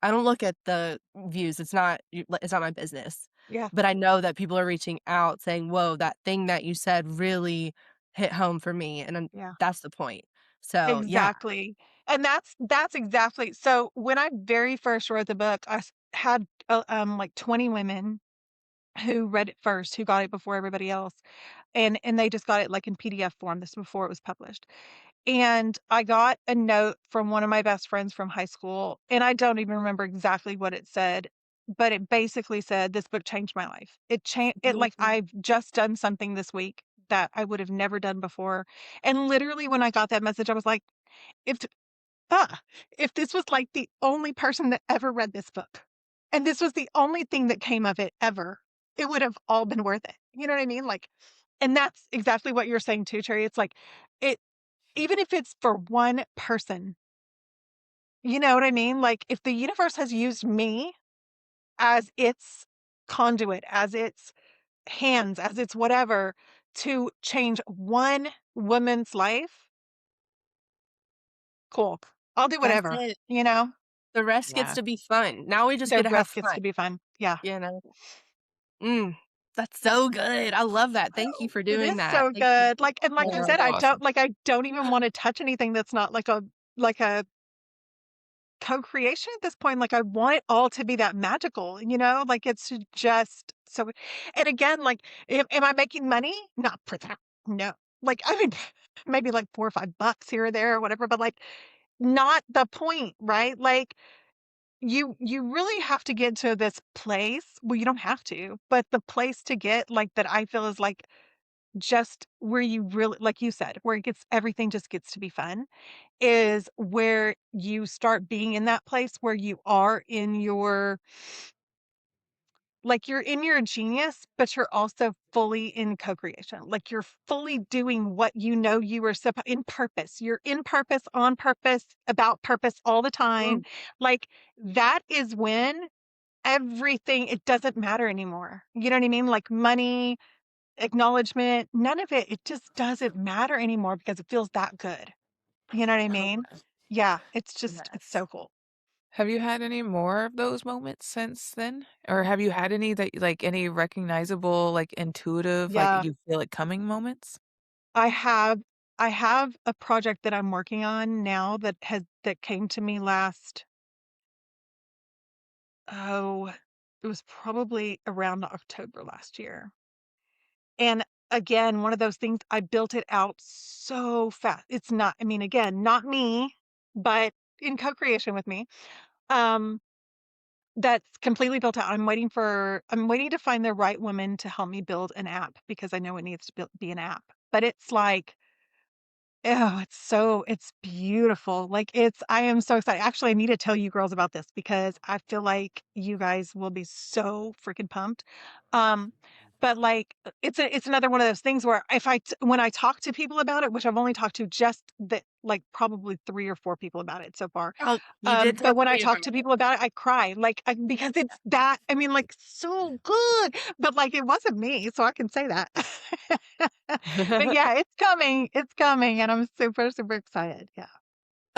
I don't look at the views, it's not my business. yeah, But I know that people are reaching out saying, "Whoa, that thing that you said really hit home for me," and yeah. that's the point. So, yeah. Exactly. And that's exactly. So when I very first wrote the book, had like 20 women who read it first, who got it before everybody else, and they just got it like in PDF form. This before it was published. And I got a note from one of my best friends from high school, and I don't even remember exactly what it said, but it basically said, "This book changed my life." It changed it, like, Mhm. I've just done something this week that I would have never done before. And literally when I got that message, I was like, if ah, if this was like the only person that ever read this book, and this was the only thing that came of it ever, it would have all been worth it. You know what I mean? Like, and that's exactly what you're saying too, Terry. It's like, it even if it's for one person, you know what I mean? Like, if the universe has used me as its conduit, as its hands, as its whatever, to change one woman's life, cool. I'll do That's whatever, it. you know? The rest gets yeah. to be fun. Now we just The get to have rest gets fun, to be fun. Yeah. you know? Mm, that's so good. I love that. Thank you Oh, for it doing is that. so Thank you. good. Like, and like Well, I that's said, Yeah. awesome. I don't even want to touch anything that's not like a co-creation at this point. Like, I want it all to be that magical, like it's just so. And again, like, am I making money? Not for that. No. Like, I mean, maybe like $4 or $5 here or there or whatever, but like, not the point, right? Like, you really have to get to this place. Well, you don't have to, but the place to get like that, I feel is like just where you really, like you said, where it gets everything just gets to be fun, is where you start being in that place where you are in your, like, you're in your genius, but you're also fully in co-creation. Like, you're fully doing what you were in purpose. You're in purpose, on purpose, about purpose all the time. Mm, Like, that is when everything, it doesn't matter anymore. You know what I mean? Like, money, acknowledgement, none of it, it just doesn't matter anymore because it feels that good. You know what I mean? okay. Yeah, it's Yes. so cool. Have you had any more of those moments since then? Or have you had any that like any recognizable, like intuitive, like Yeah, you feel it coming moments? I have I have a project that I'm working on now that came to me last, oh, it was probably around October last year. And again, one of those things, I built it out so fast. It's not, I mean, again, not me, but in co-creation with me. Um, that's completely built out. I'm waiting to find the right woman to help me build an app because I know it needs to be an app. But it's like, oh, it's beautiful. Like, I am so excited. Actually, I need to tell you girls about this because I feel like you guys will be so freaking pumped. Um, but like, it's another one of those things where when I talk to people about it, which I've only talked to just that, like, probably 3 or 4 people about it so far. Oh, you did But tell when I me about talk to it. people about it, I cry, like, because it's that, I mean, like, so good, but like, it wasn't me, so I can say that. But yeah, it's coming, and I'm super, super excited. Yeah.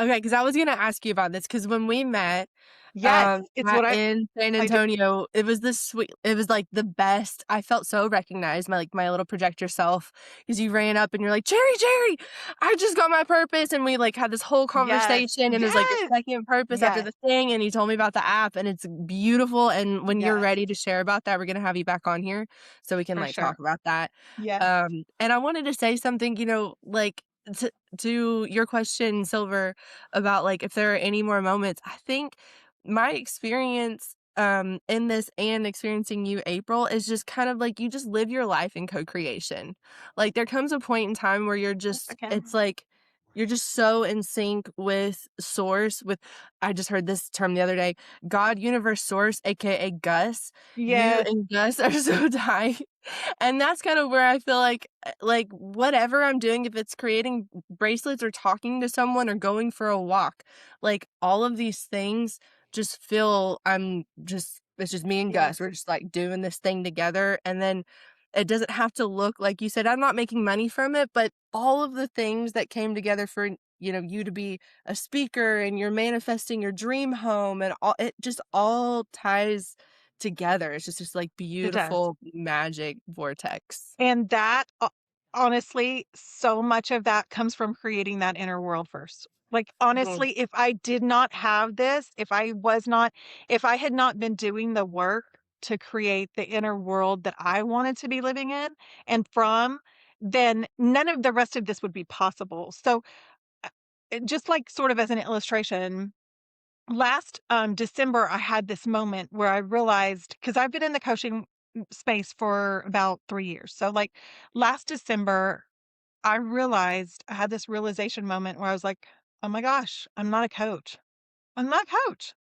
Okay, because I was gonna ask you about this because when we met, Yes, it's what in San I do. Antonio, it was this sweet it was, like, the best. I felt so recognized, my little projector self, because you ran up and you're like, "Jerry, Jerry, I just got my purpose," and we, like, had this whole Yes, conversation, and it was, like, your yes, second purpose after yes, the thing, and you told me about the app, and it's beautiful, and when you're yes, ready to share about that, we're gonna have you back on here so we can, for like, talk sure. about that. Yes. And I wanted to say something, like, to your question, Silver, about, like, if there are any more moments. I think my experience, in this and experiencing you, April, is just kind of like you just live your life in co-creation. Like, there comes a point in time where Once it's again. like you're just so in sync with source, with I just heard this term the other day, God, universe, source, AKA Gus. You Yes, and Gus are so tight. And that's kind of where I feel like whatever I'm doing, if it's creating bracelets or talking to someone or going for a walk, like all of these things just feel it's just me and Gus. yes, We're just like doing this thing together. And then it doesn't have to look like you said, I'm not making money from it, but all of the things that came together for you to be a speaker and you're manifesting your dream home and all it just all ties together. It's just this like it does. beautiful magic vortex. And that, honestly, so much of that comes from creating that inner world first. Like, Mhm, honestly, if I did not have this, if I had not been doing the work to create the inner world that I wanted to be living in and from, then none of the rest of this would be possible. So, just like sort of as an illustration, last December, I had this moment where I realized because I've been in the coaching space for about 3 years. So, like last December, I realized I had this realization moment where I was like, oh my gosh, I'm not a coach. I'm not a coach.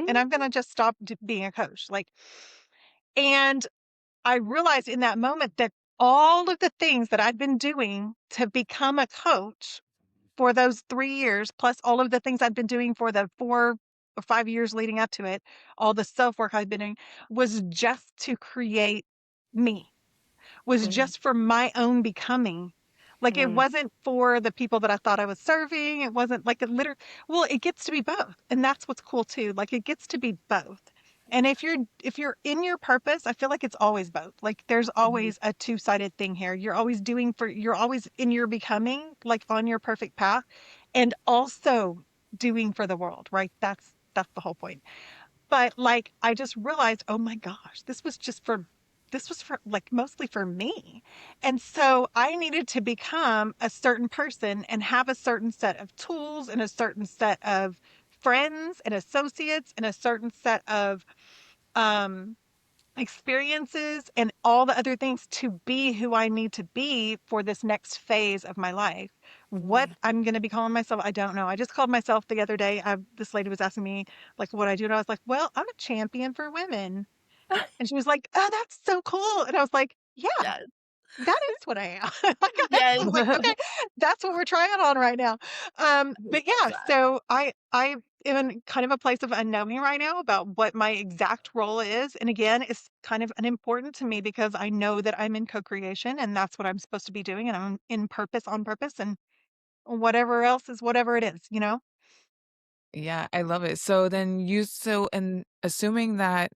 And I'm going mhm, to just stop being a coach. And I realized in that moment that all of the things that I'd been doing to become a coach for those 3 years, plus all of the things I'd been doing for the 4 or 5 years leading up to it, all the self work I'd been doing was just to create me, was mhm, just for my own becoming. Like it mhm, wasn't for the people that I thought I was serving. It wasn't like well, it gets to be both. And that's what's cool too. Like it gets to be both. And if you're in your purpose, I feel like it's always both. Like there's mhm, always a two-sided thing here. You're always in your becoming, like on your perfect path, and also doing for the world, right? That's the whole point. But, like, I just realized, "Oh my gosh, this was for, like, mostly for me." And so I needed to become a certain person and have a certain set of tools and a certain set of friends and associates and a certain set of, um, experiences and all the other things to be who I need to be for this next phase of my life. What mhm. I'm going to be calling myself, I don't know. I just called myself the other day. This lady was asking me like what I do, and I was like, "Well, I'm a champion for women." And she was like, "Oh, that's so cool." And I was like, "Yeah, Yes. that is what I am." Like, I Yes. was like, "Okay, that's what we're trying on right now." I But love yeah, that. so I am in kind of a place of unknowing right now about what my exact role is. And again, it's kind of unimportant to me because I know that I'm in co-creation and that's what I'm supposed to be doing, and I'm in purpose on purpose, and whatever else is whatever it is, you know? Yeah, I love it. So then and assuming that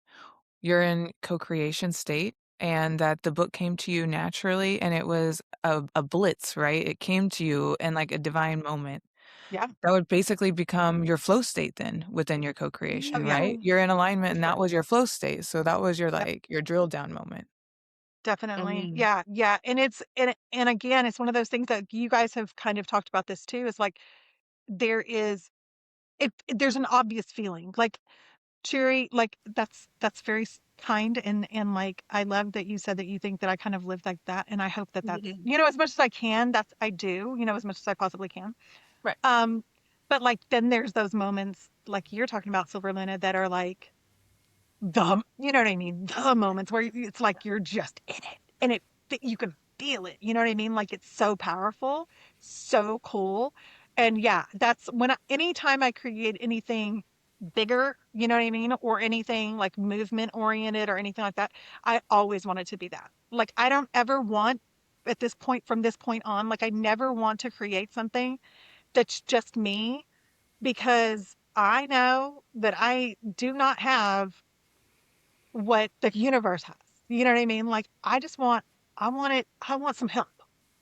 you're in co-creation state and that the book came to you naturally and it was a blitz, right? It came to you in like a divine moment. Yeah. That would basically become your flow state then within your Oh co-creation, yeah, right? Mhm. You're in for alignment and that sure. was your flow state. So that was your Yep. like your drill down moment. Definitely. Mhm. Yeah, yeah. And again, it's one of those things that you guys have kind of talked about this too, is like there is there's an obvious feeling. Like cheery, like that's very kind, and like I love that you said that you think that I kind of live like that, and I hope that that's, Mhm. as much as I can, that's I do, as much as I possibly can. Right. Um but like then there's those moments like you're talking about, Silver Luna, that are like you know what I mean? The moments where it's like you're just in it and you can feel it. You know what I mean? Like it's so powerful, so cool. And yeah, that's anytime I create anything bigger, you know what I mean? Or anything like movement oriented or anything like that, I always want it to be that. Like I don't ever want at this point, from this point on, like I never want to create something that's just me because I know that I do not have what the universe has. You know what I mean? Like, I want some help.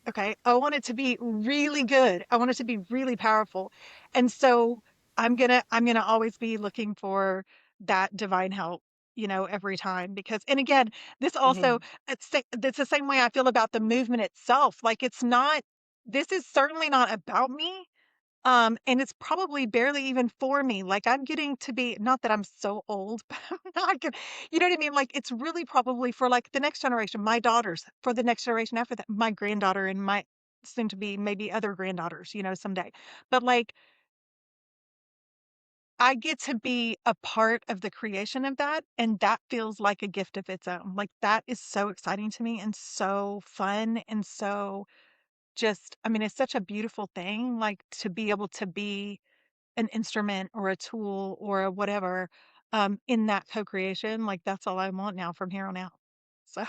Okay. I want it to be really good. I want it to be really powerful. And so I'm going to always be looking for that divine help, every time because, and again, this also, it's the same way I feel about the movement itself. Like, this is certainly not about me. And it's probably barely even for me. Like, I'm getting to be, not that I'm so old, but I'm not gonna, you know what I mean? Like, it's really probably for like the next generation, my daughters, for the next generation after that, my granddaughter and my soon to be maybe other granddaughters, someday. But like, I get to be a part of the creation of that. And that feels like a gift of its own. Like, that is so exciting to me and so fun. And so just, I mean, it's such a beautiful thing, like to be able to be an instrument or a tool or a whatever, in that co-creation. Like, that's all I want now from here on out. So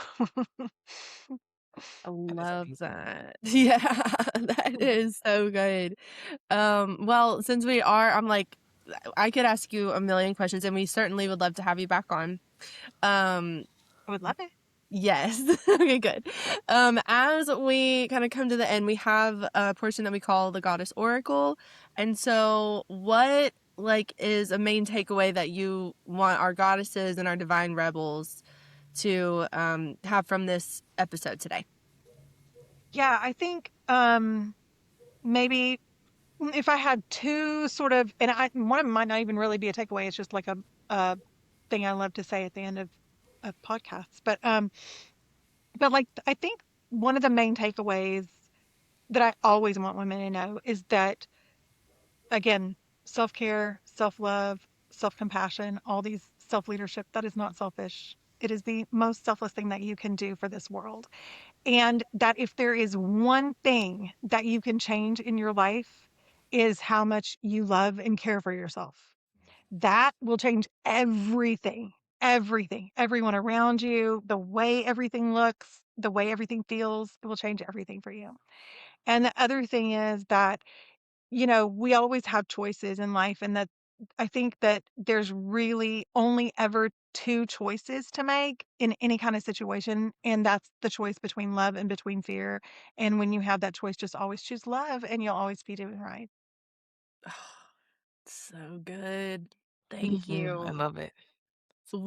I That is love amazing. that. Yeah, that is so good. Well, since I'm like, I could ask you a million questions, and we certainly would love to have you back on. Um, I would love it. yes. Okay, good. As we kind of come to the end, we have a portion that we call the Goddess Oracle. And so, what like is a main takeaway that you want our goddesses and our divine rebels to have from this episode today? Yeah, I think, maybe, if I had two sort of, and one of them might not even really be a takeaway. It's just like a thing I love to say at the end of podcasts. But like, I think one of the main takeaways that I always want women to know is that, again, self-care, self-love, self-compassion, all these self-leadership, that is not selfish. It is the most selfless thing that you can do for this world. And that if there is one thing that you can change in your life, is how much you love and care for yourself. That will change everything. Everything, everyone around you, the way everything looks, the way everything feels, it will change everything for you. And the other thing is that, we always have choices in life, and that I think that there's really only ever two choices to make in any kind of situation, and that's the choice between love and between fear. And when you have that choice, just always choose love, and you'll always be doing right. So good. Thank I you. love it. So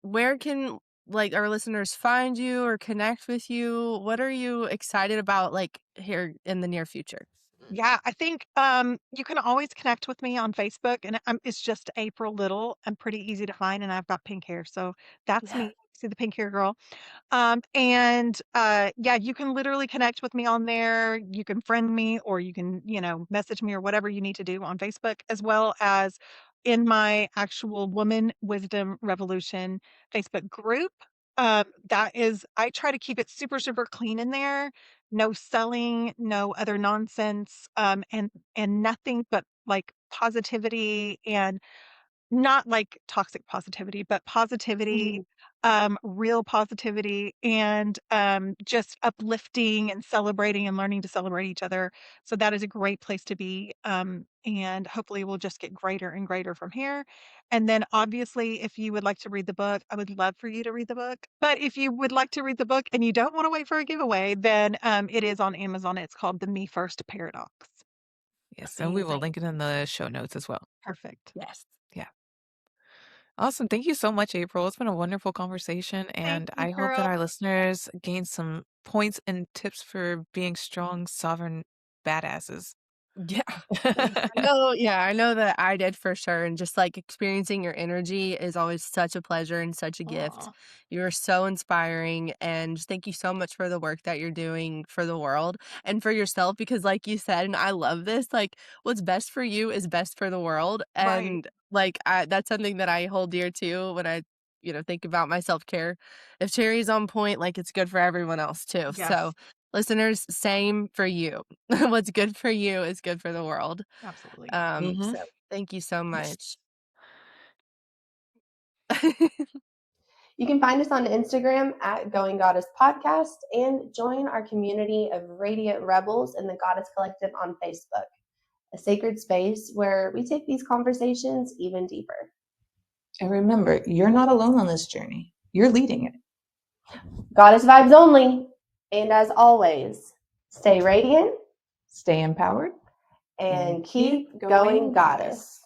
where can like our listeners find you or connect with you? What are you excited about like here in the near future? Yeah, I think you can always connect with me on Facebook, and it's just April Little. I'm pretty easy to find, and I've got pink hair, so that's Yeah. me. See the pink hair girl. And yeah, you can literally connect with me on there. You can friend me, or you can, message me, or whatever you need to do on Facebook, as well as in my actual Woman Wisdom Revolution Facebook group. I try to keep it super, super clean in there. No selling, no other nonsense, and nothing but like positivity, and not like toxic positivity, but positivity, Mhm. real positivity, and just uplifting and celebrating and learning to celebrate each other. So that is a great place to be. And hopefully we'll just get greater and greater from here. And then obviously, if you would like to read the book, I would love for you to read the book. But if you would like to read the book and you don't want to wait for a giveaway, then it is on Amazon. It's called The Me First Paradox. Yes, and we will Amazing. link it in the show notes as well. Perfect. Yes. Yeah. Awesome. Thank you so much, April. It's been a wonderful conversation, Thank and you, I hope that girl. our listeners gain some points and tips for being strong, sovereign badasses. Yeah. I know that I did for sure. And just like experiencing your energy is always such a pleasure and such a gift. Aw, You're so inspiring. And just thank you so much for the work that you're doing for the world and for yourself. Because, like you said, and I love this, like what's best for you is best for the world. right. And that's something that I hold dear to when I, think about my self care. If Cherry's on point, like it's good for everyone else too. So, Yes, listeners, same for you. What's good for you is good for the world. absolutely. So Hmm. thank you so Yes. much. You can find us on Instagram at Going Goddess Podcast and join our community of radiant rebels in the Goddess Collective on Facebook. a sacred space where we take these conversations even deeper. And remember, you're not alone on this journey. You're leading it. Goddess vibes only. And as always, stay radiant, Stay empowered and keep going, goddess.